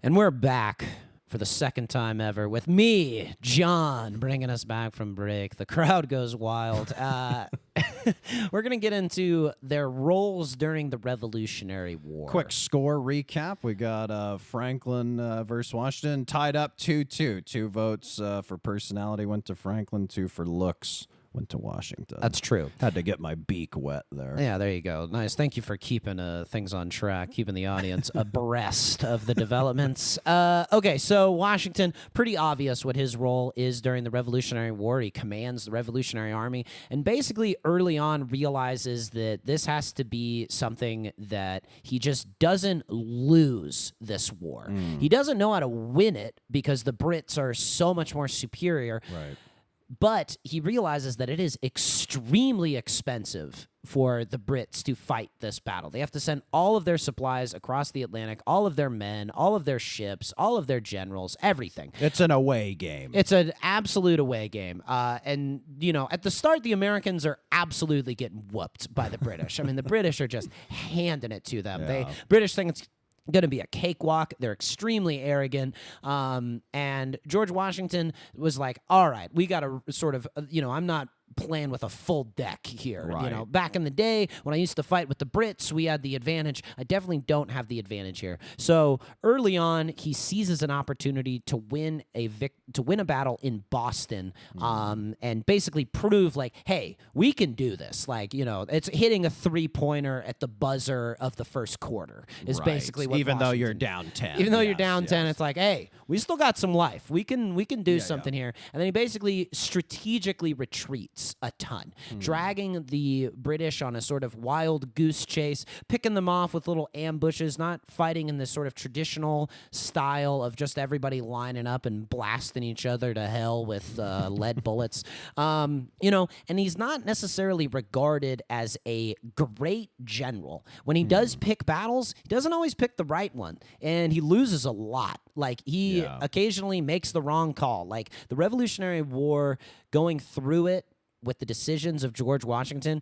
And we're back for the second time ever with me, John, bringing us back from break. The crowd goes wild. We're going to get into their roles during the Revolutionary War. Quick score recap. We got Franklin versus Washington tied up 2-2. 2 votes for personality went to Franklin, 2 for looks went to Washington. That's true. Had to get my beak wet there. Yeah, there you go. Nice. Thank you for keeping things on track, keeping the audience abreast of the developments. Okay, so Washington, pretty obvious what his role is during the Revolutionary War. He commands the Revolutionary Army and basically early on realizes that this has to be something that he just doesn't lose this war. He doesn't know how to win it because the Brits are so much more superior. Right. But he realizes that it is extremely expensive for the Brits to fight this battle. They have to send all of their supplies across the Atlantic, all of their men, all of their ships, all of their generals, everything. It's an away game. It's an absolute away game. And, you know, at the start, the Americans are absolutely getting whooped by the British. I mean, the British are just handing it to them. Yeah. British think it's going to be a cakewalk. They're extremely arrogant. And George Washington was like, all right, we got to sort of, you know, I'm not playing with a full deck here. Right. You know, back in the day when I used to fight with the Brits, we had the advantage. I definitely don't have the advantage here. So early on, he seizes an opportunity to win a battle in Boston, and basically prove like, hey, we can do this. Like, you know, it's hitting a 3-pointer at the buzzer of the first quarter is Right. basically what Even though Washington you're down 10. Even though you're Yes, down 10, yes. it's like, hey, we still got some life. We can do something here. And then he basically strategically retreats a ton, dragging the British on a sort of wild goose chase, picking them off with little ambushes, not fighting in this sort of traditional style of just everybody lining up and blasting each other to hell with lead bullets. You know, and he's not necessarily regarded as a great general. When he does pick battles, he doesn't always pick the right one, and he loses a lot. Like, he occasionally makes the wrong call. Like, the Revolutionary War, going through it with the decisions of George Washington,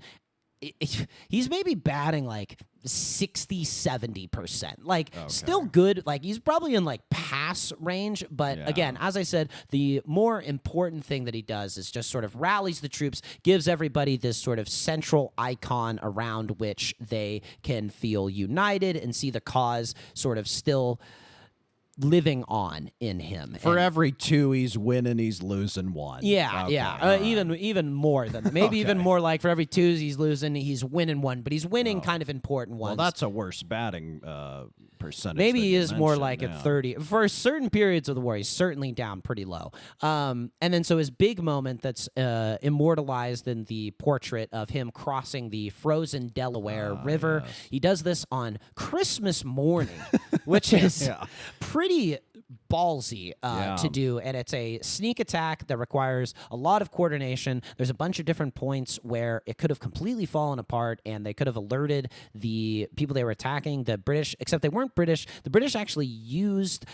he's maybe batting like 60-70%. Like, still good. Like, he's probably in like pass range. But again, as I said, the more important thing that he does is just sort of rallies the troops, gives everybody this sort of central icon around which they can feel united and see the cause sort of still living on in him. For And every 2 he's winning, he's losing 1. yeah, Okay, yeah. all right. Even more than that. Maybe even more, like for every 2 he's losing, he's winning 1, but he's winning kind of important ones. Well, that's a worse batting percentage. Maybe than he you is more mentioned, like yeah. at 30. For certain periods of the war, he's certainly down pretty low. And then so his big moment that's immortalized in the portrait of him crossing the frozen Delaware River. yes. He does this on Christmas morning, which is pretty ballsy to do, and it's a sneak attack that requires a lot of coordination. There's a bunch of different points where it could have completely fallen apart, and they could have alerted the people they were attacking, the British, except they weren't British. The British actually used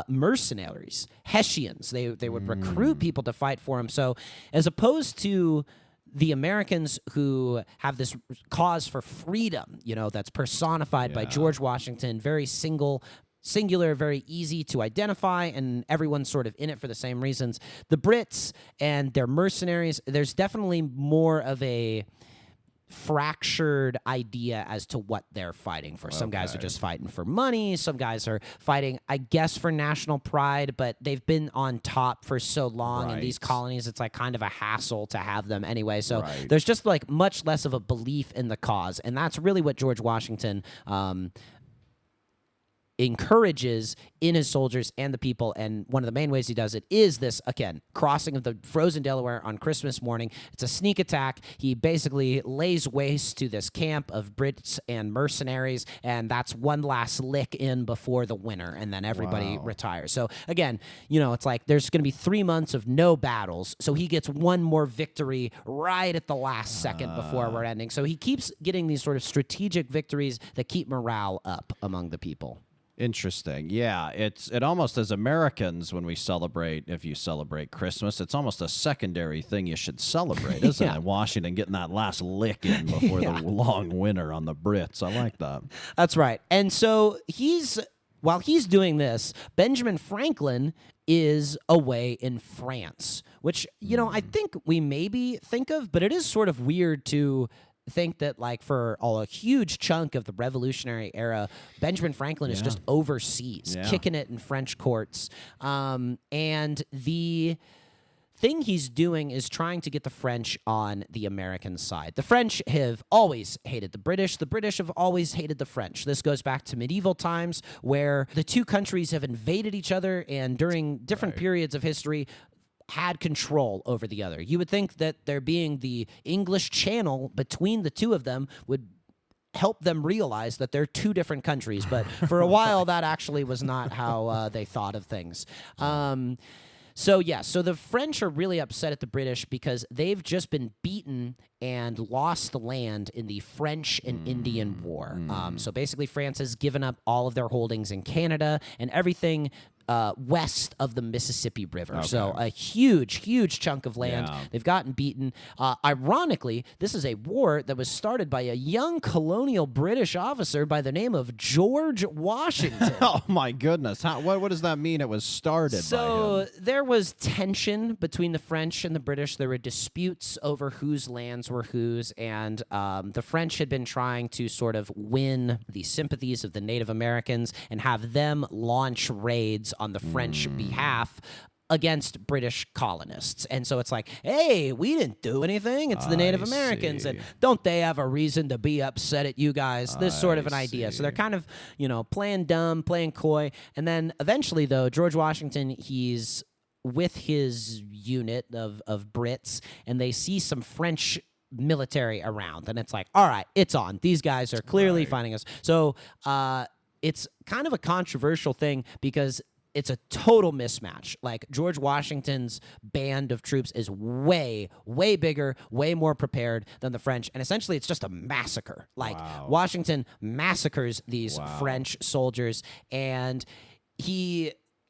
mercenaries, Hessians. They would recruit people to fight for them. So as opposed to the Americans who have this cause for freedom, that's personified by George Washington, very singular, very easy to identify, and everyone's sort of in it for the same reasons. The Brits and their mercenaries, there's definitely more of a fractured idea as to what they're fighting for. Some guys are just fighting for money. Some guys are fighting, I guess, for national pride, but they've been on top for so long in these colonies, it's like kind of a hassle to have them anyway. So there's just like much less of a belief in the cause. And that's really what George Washington encourages in his soldiers and the people, and one of the main ways he does it is this, again, crossing of the frozen Delaware on Christmas morning. It's a sneak attack. He basically lays waste to this camp of Brits and mercenaries, and that's one last lick in before the winter, and then everybody retires. So again, it's like there's going to be 3 months of no battles, so he gets one more victory right at the last second before we're ending. So he keeps getting these sort of strategic victories that keep morale up among the people. Interesting. Yeah, it almost, as Americans, when we celebrate, if you celebrate Christmas, it's almost a secondary thing you should celebrate, isn't it? Washington getting that last lick in before the long winter on the Brits. I like that. That's right. And so while he's doing this, Benjamin Franklin is away in France, which, I think we maybe think of, but it is sort of weird to think that, like, for a huge chunk of the Revolutionary era, Benjamin Franklin is just overseas, kicking it in French courts. And the thing he's doing is trying to get the French on the American side. The French have always hated the British. The British have always hated the French. This goes back to medieval times where the two countries have invaded each other, and during different periods of history, had control over the other. You would think that there being the English Channel between the two of them would help them realize that they're two different countries, but for a while that actually was not how they thought of things. So the French are really upset at the British because they've just been beaten and lost the land in the French and Indian War. So basically France has given up all of their holdings in Canada and everything west of the Mississippi River. So a huge chunk of land. They've gotten beaten. Ironically, this is a war that was started by a young colonial British officer by the name of George Washington. Oh, my goodness. What does that mean it was started by him? So there was tension between the French and the British. There were disputes over whose lands were whose, and the French had been trying to sort of win the sympathies of the Native Americans and have them launch raids on the French behalf against British colonists. And so it's like, hey, we didn't do anything. It's the Native Americans. And don't they have a reason to be upset at you guys? This sort of an idea. So they're kind of, playing dumb, playing coy. And then eventually, though, George Washington, he's with his unit of Brits, and they see some French military around. And it's like, all right, it's on. These guys are clearly fighting us. So it's kind of a controversial thing because it's a total mismatch. Like, George Washington's band of troops is way bigger, way more prepared than the French, and essentially it's just a massacre. Like, Washington massacres these French soldiers, and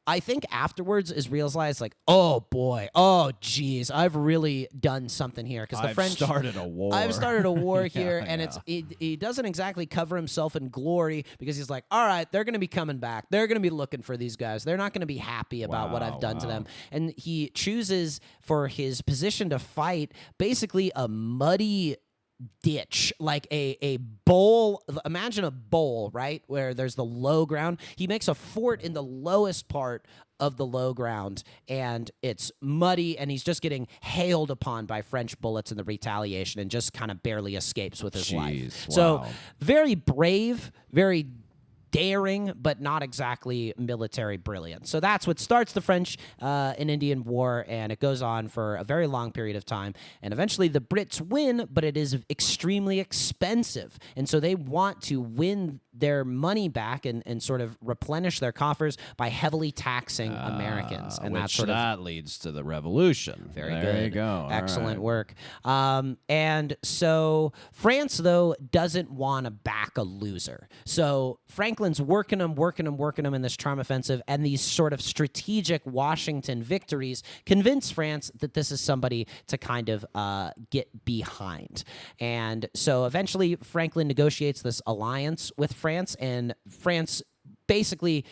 I think afterwards is realized, like, oh boy, oh geez, I've really done something here, because the French started a war. I've started a war here, and he doesn't exactly cover himself in glory, because he's like, all right, they're going to be coming back. They're going to be looking for these guys. They're not going to be happy about what I've done to them. And he chooses for his position to fight basically a muddy ditch, like a bowl. Imagine a bowl, right, where there's the low ground. He makes a fort in the lowest part of the low ground, and it's muddy, and he's just getting hailed upon by French bullets in the retaliation, and just kind of barely escapes with his life. So very brave, very daring, but not exactly military brilliance. So that's what starts the French and Indian War, and it goes on for a very long period of time. And eventually the Brits win, but it is extremely expensive. And so they want to win their money back and sort of replenish their coffers by heavily taxing Americans. And which that's sort of that leads to the revolution. very there good. You go. All Excellent right. work. And so France, though, doesn't want to back a loser. So Franklin's working them in this charm offensive, and these sort of strategic Washington victories convince France that this is somebody to kind of get behind. And so eventually Franklin negotiates this alliance with France, and France basically,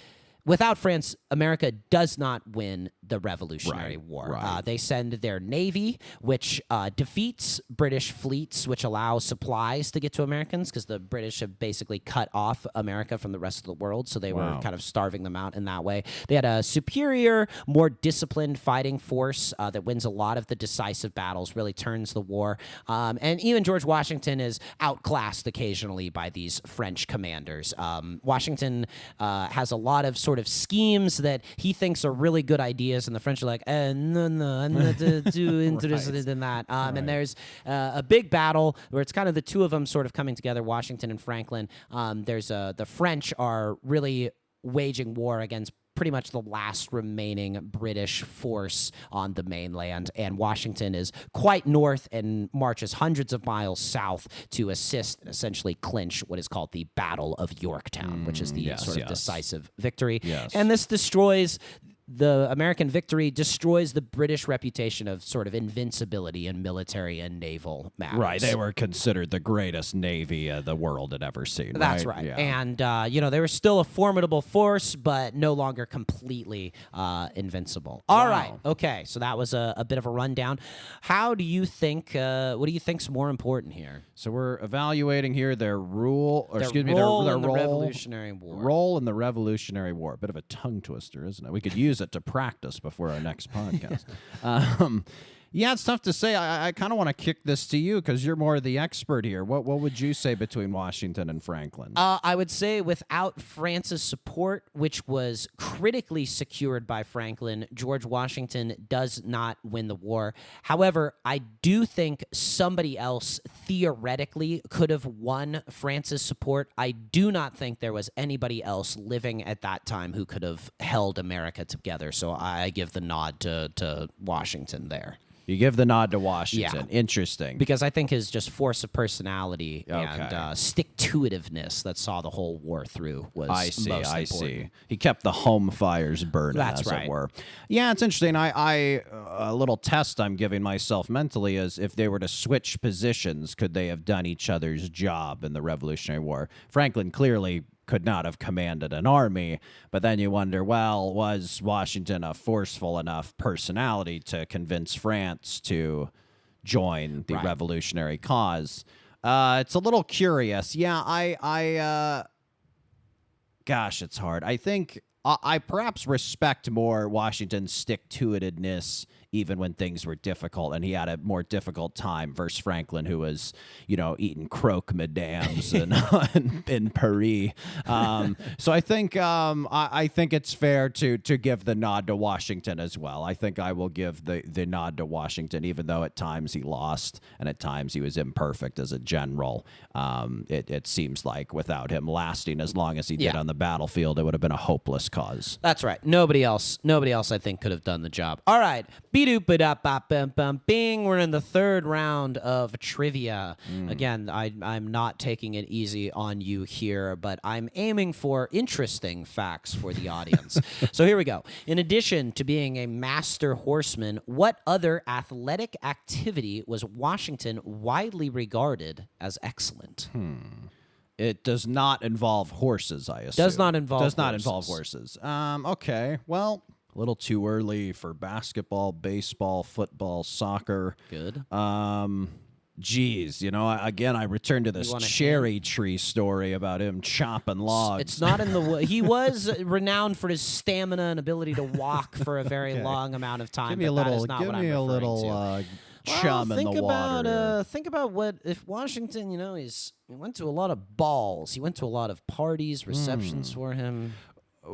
without France, America does not win the Revolutionary War. right. They send their navy, which defeats British fleets, which allow supplies to get to Americans, because the British have basically cut off America from the rest of the world, so they were kind of starving them out in that way. They had a superior, more disciplined fighting force that wins a lot of the decisive battles, really turns the war. And even George Washington is outclassed occasionally by these French commanders. Washington has a lot of sort of schemes that he thinks are really good ideas, and the French are like, no, I'm not too interested in that. And there's a big battle where it's kind of the two of them sort of coming together, Washington and Franklin. The French are really waging war against pretty much the last remaining British force on the mainland, and Washington is quite north and marches hundreds of miles south to assist and essentially clinch what is called the Battle of Yorktown, which is the sort of decisive victory. Yes. And this destroys the American victory, destroys the British reputation of sort of invincibility in military and naval matters. Right, they were considered the greatest navy the world had ever seen. That's right. Yeah. And, they were still a formidable force, but no longer completely invincible. All right. Okay. So that was a bit of a rundown. How do you think, what do you think's more important here? So we're evaluating here their rule, or Their excuse me, role their in the role, Revolutionary War. Role in the Revolutionary War. Bit of a tongue twister, isn't it? We could use it to practice before our next podcast. Yeah, it's tough to say. I kind of want to kick this to you because you're more the expert here. What would you say between Washington and Franklin? I would say without France's support, which was critically secured by Franklin, George Washington does not win the war. However, I do think somebody else theoretically could have won France's support. I do not think there was anybody else living at that time who could have held America together. So I give the nod to Washington there. You give the nod to Washington. Yeah. Interesting. Because I think his just force of personality and stick-to-itiveness that saw the whole war through was most important. I see. He kept the home fires burning, That's as right. it were. Yeah, it's interesting. I a little test I'm giving myself mentally is if they were to switch positions, could they have done each other's job in the Revolutionary War? Franklin clearly could not have commanded an army, but then you wonder, well, was Washington a forceful enough personality to convince France to join the revolutionary cause? It's a little curious. Yeah, gosh, it's hard. I think I perhaps respect more Washington's stick-to-itiveness even when things were difficult, and he had a more difficult time versus Franklin, who was, eating croque madams in Paris. So I think I think it's fair to give the nod to Washington as well. I think I will give the nod to Washington, even though at times he lost and at times he was imperfect as a general. It seems like without him lasting as long as he did on the battlefield, it would have been a hopeless cause. That's right. Nobody else I think could have done the job. All right. Bing. We're in the third round of trivia. Again, I'm not taking it easy on you here, but I'm aiming for interesting facts for the audience. So here we go. In addition to being a master horseman, what other athletic activity was Washington widely regarded as excellent? It does not involve horses, I assume. Does not involve horses. Okay. Well, a little too early for basketball, baseball, football, soccer. Good. Geez, again, I return to this cherry tree story about him chopping logs. It's not in the. He was renowned for his stamina and ability to walk for a very long amount of time. Give me a little. Chum in the water. Think about what if Washington. He went to a lot of balls. He went to a lot of parties, receptions for him.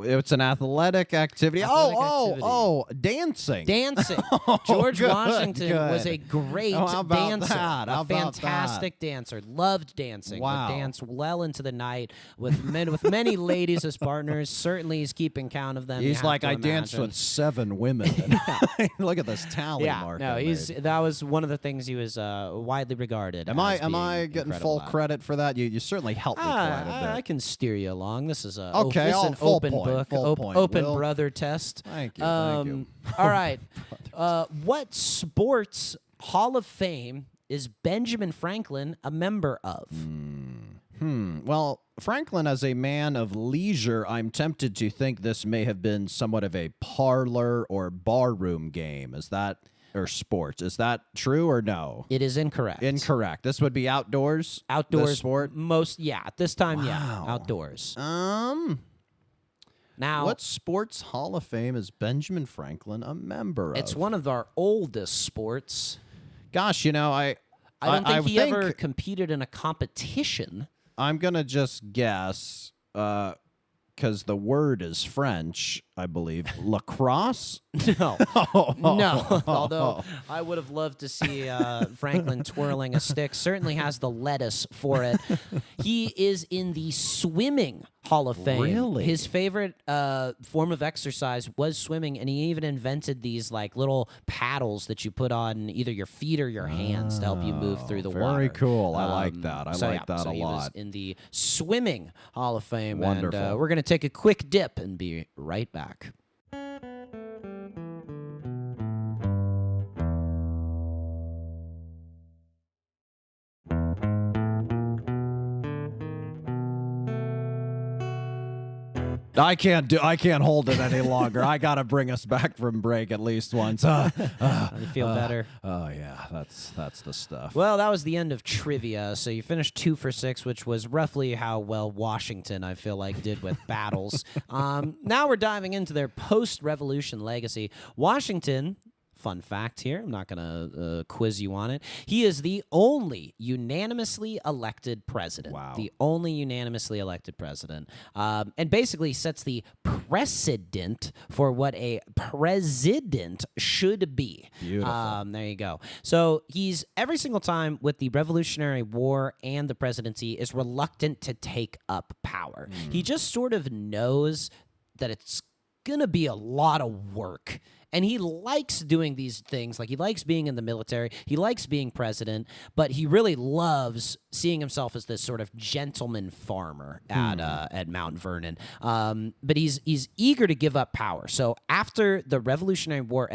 It's an athletic activity. Athletic activity. Dancing. Dancing. George Washington was a good. great Oh, how about dancer. that? How A about fantastic dancer. Loved dancing. Wow. Would dance well into the night with many ladies as partners. Certainly he's keeping count of them. You He's have like, to I danced imagine. with 7 women. Look at this tally mark. No, I made. that was one of the things he was widely regarded. Am as I being getting incredible full at. credit for that? You certainly helped me quite a bit. I can steer you along. This is a Okay, this is an full open point, book, full point. open Will. brother test. Thank you, thank you. All right. What sports Hall of Fame is Benjamin Franklin a member of? Well, Franklin, as a man of leisure, I'm tempted to think this may have been somewhat of a parlor or barroom game. Is that, or sports? Is that true or no? It is incorrect. Incorrect. This would be outdoors. Outdoors. This sport. At this time, yeah, Wow. outdoors. Now, What sports Hall of Fame is Benjamin Franklin a member of? it's one of our oldest sports. Gosh, I don't think he think ever competed in a competition. I'm gonna just guess because the word is French, I believe. Lacrosse. No, no. Although I would have loved to see Franklin twirling a stick. Certainly has the lettuce for it. He is in the swimming Hall of Fame. Really? His favorite form of exercise was swimming, and he even invented these like little paddles that you put on either your feet or your hands to help you move through the water. Very cool. I like that. I like that a he was lot. in the swimming Hall of Fame. Wonderful. And we're going to take a quick dip and be right back. I can't hold it any longer. I gotta bring us back from break at least once. You feel better? Oh yeah, that's the stuff. Well, that was the end of trivia. So you finished 2 for 6, which was roughly how well Washington, I feel like, did with battles. Now we're diving into their post-revolution legacy. Washington, fun fact here, I'm not going to quiz you on it. He is the only unanimously elected president. Wow. The only unanimously elected president. And basically sets the precedent for what a president should be. Beautiful. There you go. So he's every single time with the Revolutionary War and the presidency is reluctant to take up power. He just sort of knows that it's going to be a lot of work. And he likes doing these things. Like, he likes being in the military. He likes being president. But he really loves seeing himself as this sort of gentleman farmer at Mount Vernon. But he's eager to give up power. So after the Revolutionary War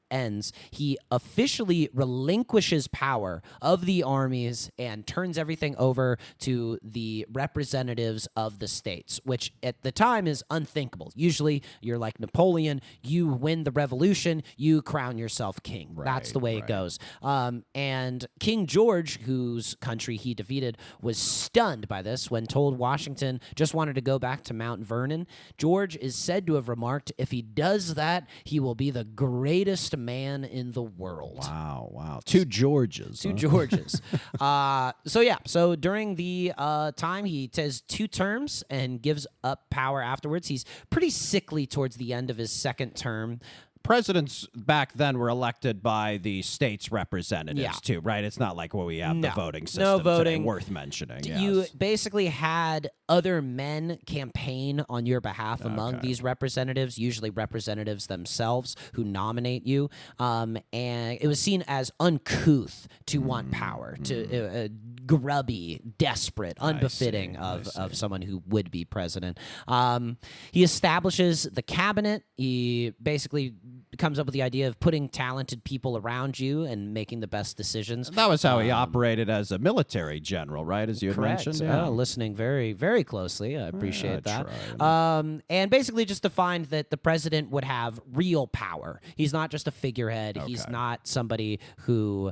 ends, he officially relinquishes power of the armies and turns everything over to the representatives of the states, which at the time is unthinkable. Usually, you're like Napoleon. You win the revolution. You crown yourself king. That's the way it goes. And King George, whose country he defeated, was stunned by this when told Washington just wanted to go back to Mount Vernon. George is said to have remarked, if he does that, he will be the greatest man in the world. Wow. 2 Georges. Two Georges. So during the time, he says 2 terms and gives up power afterwards. He's pretty sickly towards the end of his 2nd term. Presidents back then were elected by the state's representatives too, right? It's not like what we have the voting system No today, voting. worth mentioning. You Yes. basically had other men campaign on your behalf among these representatives, usually representatives themselves who nominate you. And it was seen as uncouth to want power, to grubby, desperate, unbefitting of someone who would be president. He establishes the cabinet. He basically comes up with the idea of putting talented people around you and making the best decisions. That was how he operated as a military general, right? As you had Correct. mentioned. Yeah. Listening very, very closely. I appreciate that. tried. And basically just defined that the president would have real power. He's not just a figurehead. He's not somebody who,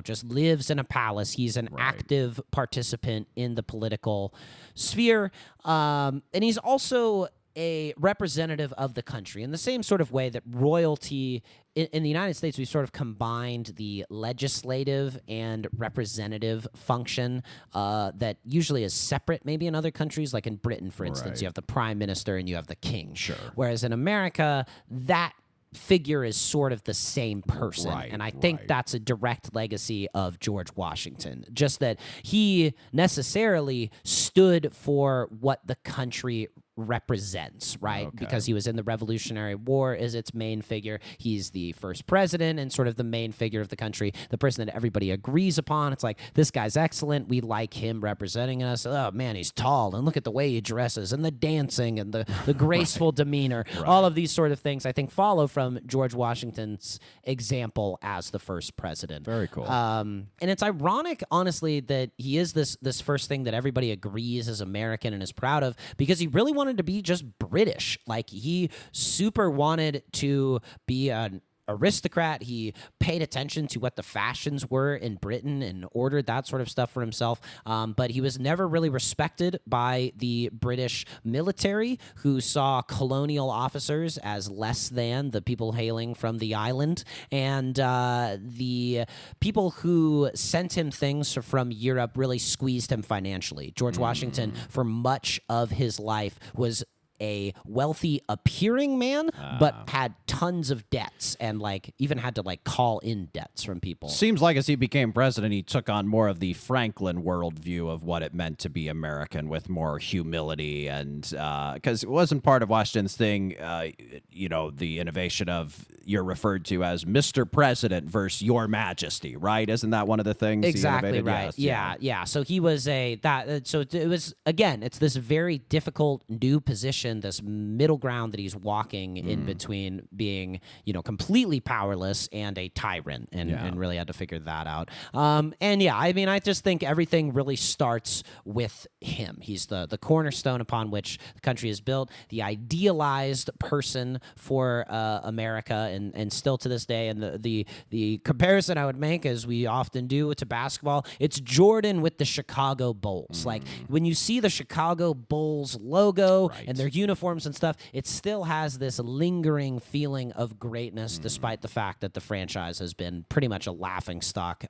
just lives in a palace. He's an active participant in the political sphere. And he's also a representative of the country in the same sort of way that royalty in the United States, we've sort of combined the legislative and representative function that usually is separate maybe in other countries. Like in Britain, for instance, you have the prime minister and you have the king. Sure. Whereas in America, that figure is sort of the same person. Right, and I think right. that's a direct legacy of George Washington. Just that he necessarily stood for what the country represents, right? Okay. Because he was in the Revolutionary War as its main figure. He's the first president and sort of the main figure of the country, the person that everybody agrees upon. It's like, this guy's excellent. We like him representing us. Oh, man, he's tall. And look at the way he dresses and the dancing and the graceful demeanor. All of these sort of things, I think, follow from George Washington's example as the first president. Very cool. And it's ironic, honestly, that he is this first thing that everybody agrees is American and is proud of, because he really wanted to be just British. Like, he super wanted to be an aristocrat. He paid attention to what the fashions were in Britain and ordered that sort of stuff for himself. But he was never really respected by the British military, who saw colonial officers as less than the people hailing from the island. And the people who sent him things from Europe really squeezed him financially. George Washington, for much of his life, was a wealthy appearing man, but had tons of debts and even had to call in debts from people. Seems like as he became president, he took on more of the Franklin worldview of what it meant to be American, with more humility, and because it wasn't part of Washington's thing, the innovation of, you're referred to as Mr. President versus Your Majesty, right? Isn't that one of the things? Exactly he innovated? right. Yes, Yeah. So he was so it was, again, it's this very difficult new position, this middle ground that he's walking in between being, completely powerless and a tyrant, and really had to figure that out. I just think everything really starts with him. He's the cornerstone upon which the country is built, the idealized person for America, and still to this day. And the comparison I would make, as we often do to basketball, it's Jordan with the Chicago Bulls. Like, when you see the Chicago Bulls logo and their uniforms and stuff, it still has this lingering feeling of greatness, despite the fact that the franchise has been pretty much a laughingstock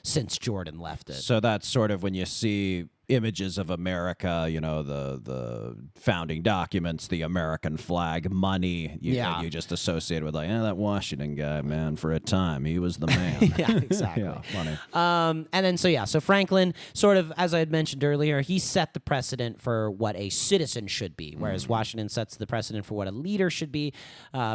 since Jordan left it. So that's sort of when you see images of America, the founding documents, the American flag, money, you just associate with that Washington guy, man, for a time, he was the man. Yeah, exactly. Yeah, funny. And then, so Franklin, sort of, as I had mentioned earlier, he set the precedent for what a citizen should be, whereas Washington sets the precedent for what a leader should be.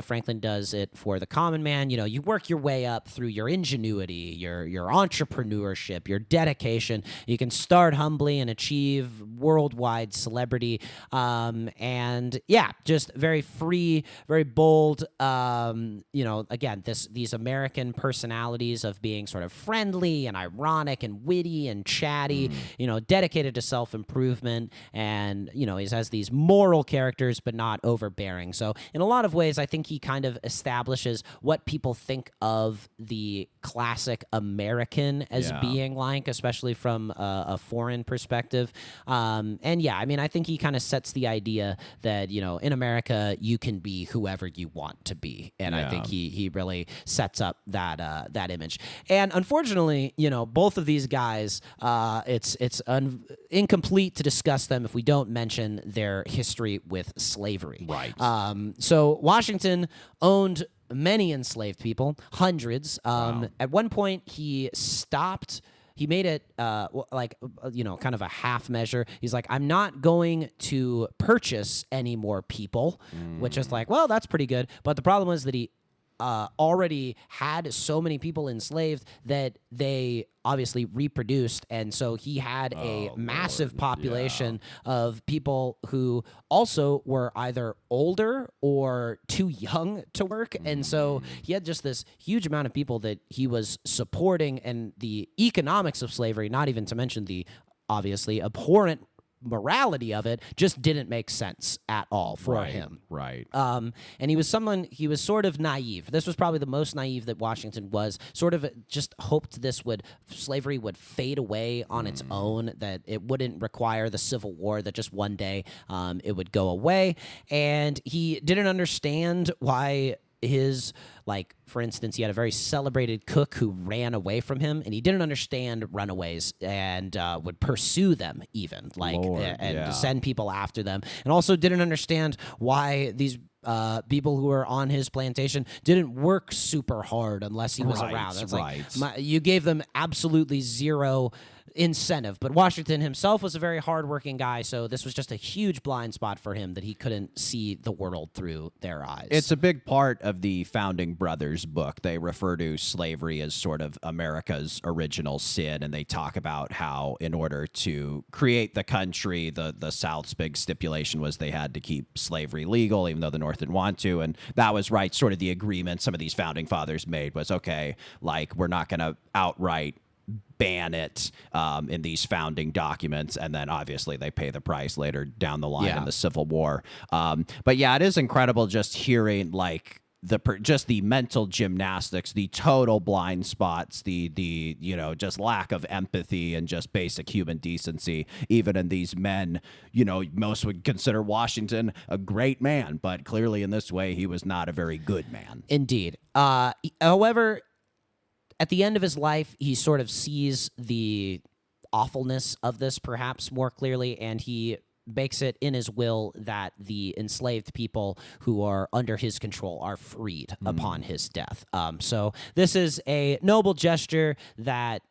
Franklin does it for the common man. You work your way up through your ingenuity, your entrepreneurship, your dedication. You can start humbly and achieve worldwide celebrity. Just very free, very bold. Again, these American personalities of being sort of friendly and ironic and witty and chatty, dedicated to self-improvement. And, he has these moral characters, but not overbearing. So in a lot of ways, I think he kind of establishes what people think of the classic American as being like, especially from a foreign perspective. I think he kind of sets the idea that, in America, you can be whoever you want to be. And I think he really sets up that image. And unfortunately, both of these guys, it's incomplete to discuss them if we don't mention their history with slavery. Right. So Washington owned many enslaved people, hundreds. At one point, he stopped. He made it kind of a half measure. He's like, I'm not going to purchase any more people, which is that's pretty good. But the problem was that he already had so many people enslaved that they obviously reproduced, and so he had a massive population of people who also were either older or too young to work, and so he had just this huge amount of people that he was supporting, and the economics of slavery, not even to mention the obviously abhorrent morality of it just didn't make sense at all for him. Right. And he was sort of naive. This was probably the most naive that Washington was. Sort of just hoped slavery would fade away on its own, that it wouldn't require the Civil War, that just one day it would go away. And he didn't understand why for instance, he had a very celebrated cook who ran away from him, and he didn't understand runaways and would pursue them even, send people after them, and also didn't understand why these people who were on his plantation didn't work super hard unless he was around. That's you gave them absolutely zero incentive. But Washington himself was a very hardworking guy, so this was just a huge blind spot for him that he couldn't see the world through their eyes. It's a big part of the Founding Brothers book. They refer to slavery as sort of America's original sin, and they talk about how in order to create the country, the South's big stipulation was they had to keep slavery legal, even though the North didn't want to. And that was sort of the agreement some of these Founding Fathers made was, okay, we're not going to outright ban it in these founding documents, and then obviously they pay the price later down the line in the Civil War. But yeah, it is incredible just hearing just the mental gymnastics, the total blind spots, the just lack of empathy and just basic human decency, even in these men. Most would consider Washington a great man, but clearly in this way he was not a very good man. Indeed. However, at the end of his life, he sort of sees the awfulness of this perhaps more clearly, and he makes it in his will that the enslaved people who are under his control are freed upon his death. So this is a noble gesture that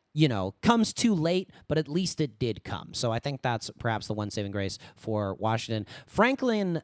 comes too late, but at least it did come. So I think that's perhaps the one saving grace for Washington. Franklin,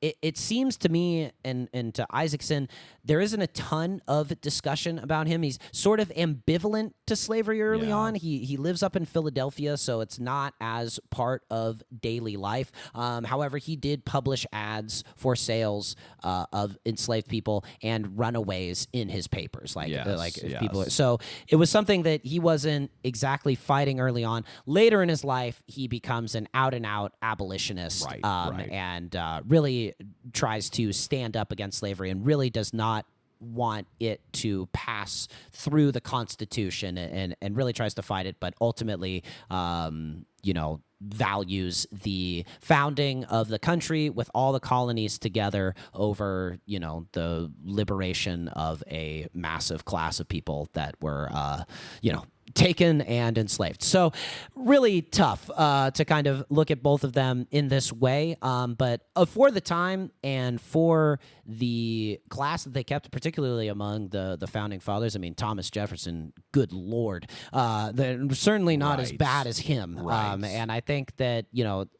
it seems to me and to Isaacson, there isn't a ton of discussion about him. He's sort of ambivalent to slavery early on. He lives up in Philadelphia, so it's not as part of daily life. However, he did publish ads for sales of enslaved people and runaways in his papers. People. So it was something that he wasn't exactly fighting early on. Later in his life, he becomes an out-and-out abolitionist, and really tries to stand up against slavery and really does not want it to pass through the Constitution and really tries to fight it, but ultimately, values the founding of the country with all the colonies together over, the liberation of a massive class of people that were, taken and enslaved. So really tough to kind of look at both of them in this way. But for the time and for the class that they kept, particularly among the founding fathers, I mean, Thomas Jefferson, good Lord, they're certainly not as bad as him. And I think that,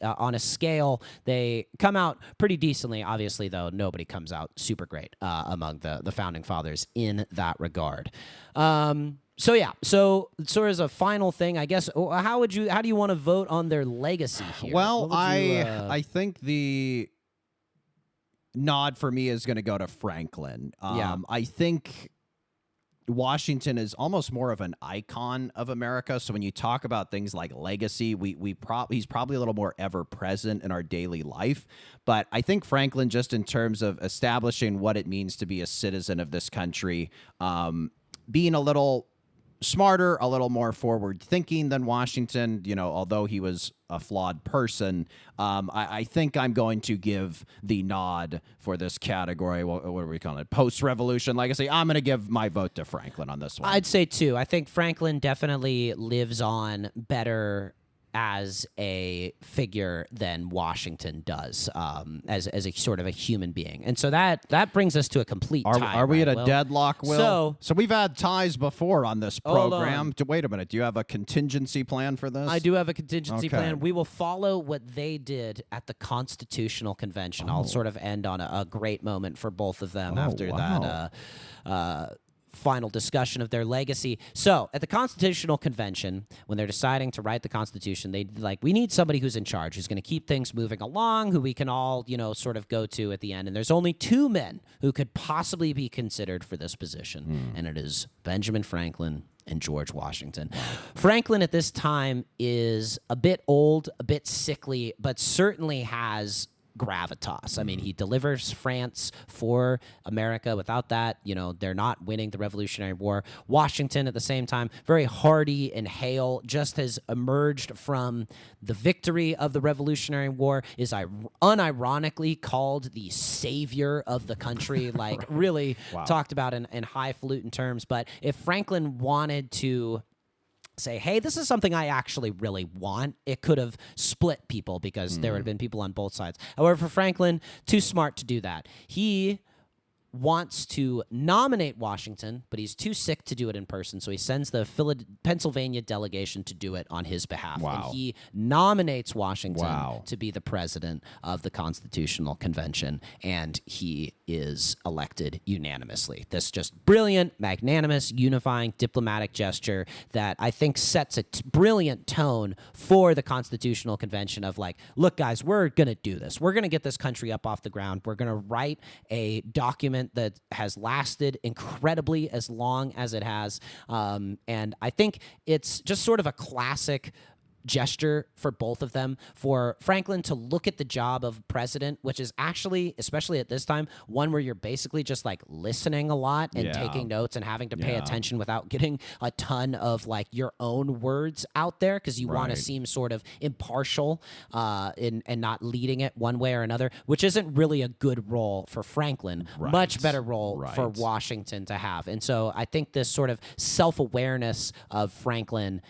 on a scale, they come out pretty decently. Obviously, though, nobody comes out super great among the founding fathers in that regard. So sort of as a final thing, I guess, how do you want to vote on their legacy here? Well, I think the nod for me is going to go to Franklin. I think Washington is almost more of an icon of America. So when you talk about things like legacy, he's probably a little more ever present in our daily life. But I think Franklin, just in terms of establishing what it means to be a citizen of this country, being a little smarter, a little more forward thinking than Washington, although he was a flawed person, I think I'm going to give the nod for this category. What are we calling it? Post-revolution legacy. I'm going to give my vote to Franklin on this one. I'd say too. I think Franklin definitely lives on better as a figure than Washington does, as a sort of a human being. And so that brings us to a complete tie. Are we at a deadlock, Will? So we've had ties before on this program. Wait a minute. Do you have a contingency plan for this? I do have a contingency plan. We will follow what they did at the Constitutional Convention. I'll sort of end on a great moment for both of them after that final discussion of their legacy. So at the Constitutional Convention, when they're deciding to write the Constitution, we need somebody who's in charge, who's going to keep things moving along, who we can all, sort of go to at the end. And there's only two men who could possibly be considered for this position, and it is Benjamin Franklin and George Washington. Franklin at this time is a bit old, a bit sickly, but certainly has gravitas. I mean, he delivers France for America. Without that, they're not winning the Revolutionary War. Washington, at the same time, very hardy and hale, just has emerged from the victory of the Revolutionary War, is unironically called the savior of the country, like really talked about in highfalutin terms. But if Franklin wanted to say, hey, this is something I actually really want, it could have split people because there would have been people on both sides. However, for Franklin, too smart to do that. He wants to nominate Washington, but he's too sick to do it in person, so he sends the Pennsylvania delegation to do it on his behalf. Wow. And he nominates Washington to be the president of the Constitutional Convention, and he is elected unanimously. This just brilliant, magnanimous, unifying diplomatic gesture that I think sets a brilliant tone for the Constitutional Convention of like, look, guys, we're going to do this. We're going to get this country up off the ground. We're going to write a document that has lasted incredibly as long as it has. And I think it's just sort of a classic gesture for both of them, for Franklin to look at the job of president, which is actually, especially at this time, one where you're basically just like listening a lot and taking notes and having to pay attention without getting a ton of like your own words out there, because you want to seem sort of impartial and not leading it one way or another, which isn't really a good role for Franklin. Much better role for Washington to have. And so I think this sort of self-awareness of Franklin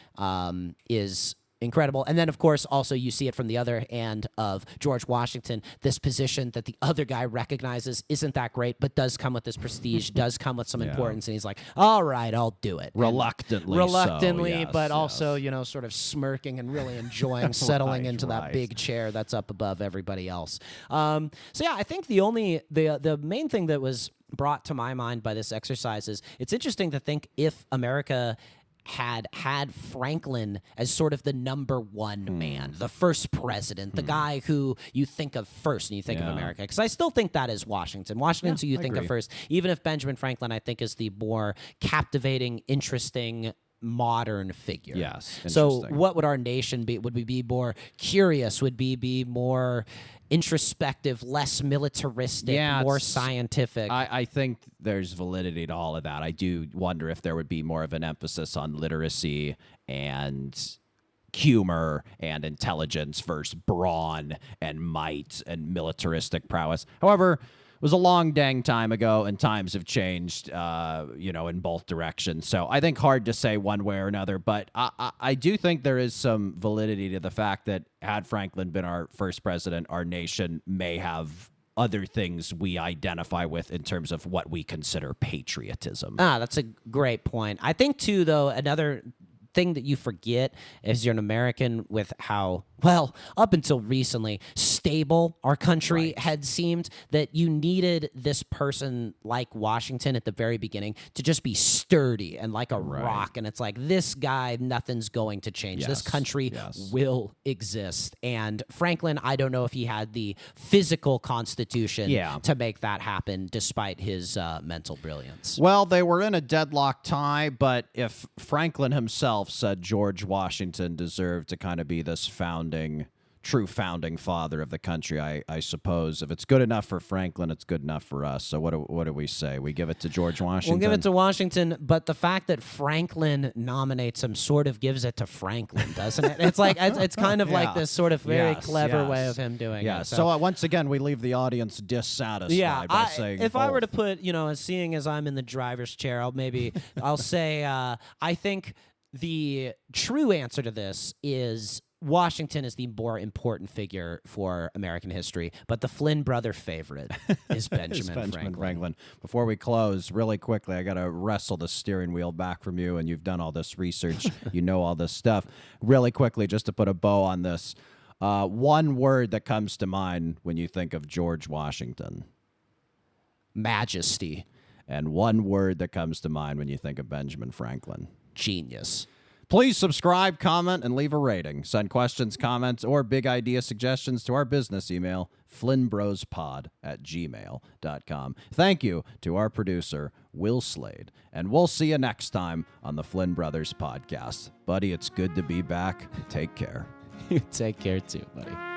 is incredible. And then, of course, also you see it from the other end of George Washington, this position that the other guy recognizes isn't that great, but does come with this prestige, does come with some importance. And he's like, all right, I'll do it. Reluctantly, but also, sort of smirking and really enjoying settling into that big chair that's up above everybody else. So yeah, I think the main thing that was brought to my mind by this exercise is it's interesting to think if America had Franklin as sort of the number one man, the first president, the guy who you think of first when you think of America. Because I still think that is Washington. Washington's who you think of first, even if Benjamin Franklin, I think, is the more captivating, interesting, modern figure. Yes. So what would our nation be? Would we be more curious? Would we be more introspective, less militaristic, more scientific? I think there's validity to all of that. I do wonder if there would be more of an emphasis on literacy and humor and intelligence versus brawn and might and militaristic prowess. However, it was a long dang time ago, and times have changed, in both directions. So I think hard to say one way or another, but I do think there is some validity to the fact that had Franklin been our first president, our nation may have other things we identify with in terms of what we consider patriotism. That's a great point. I think, too, though, another thing that you forget as you're an American with how, well, up until recently, stable our country had seemed, that you needed this person like Washington at the very beginning to just be sturdy and like a rock. And it's like, this guy, nothing's going to change. This country will exist. And Franklin, I don't know if he had the physical constitution to make that happen despite his mental brilliance. Well, they were in a deadlock tie, but if Franklin himself said George Washington deserved to kind of be this true founding father of the country, I suppose if it's good enough for Franklin, it's good enough for us. So what do we say? We give it to George Washington? We'll give it to Washington, but the fact that Franklin nominates him sort of gives it to Franklin, doesn't it? It's like it's kind of like this sort of very clever way of him doing it. So once again, we leave the audience dissatisfied by saying if I were to put, seeing as I'm in the driver's chair, I'll say I think the true answer to this is Washington is the more important figure for American history, but the Flynn brother favorite is Benjamin Franklin. Before we close, really quickly, I got to wrestle the steering wheel back from you, and you've done all this research. You know all this stuff. Really quickly, just to put a bow on this, one word that comes to mind when you think of George Washington. Majesty. And one word that comes to mind when you think of Benjamin Franklin. Genius. Please subscribe, comment, and leave a rating. Send questions, comments, or big idea suggestions to our business email, flynnbrospod@gmail.com. Thank you to our producer, Will Slade, and we'll see you next time on the Flynn Brothers podcast. Buddy, it's good to be back. Take care. You take care too, buddy.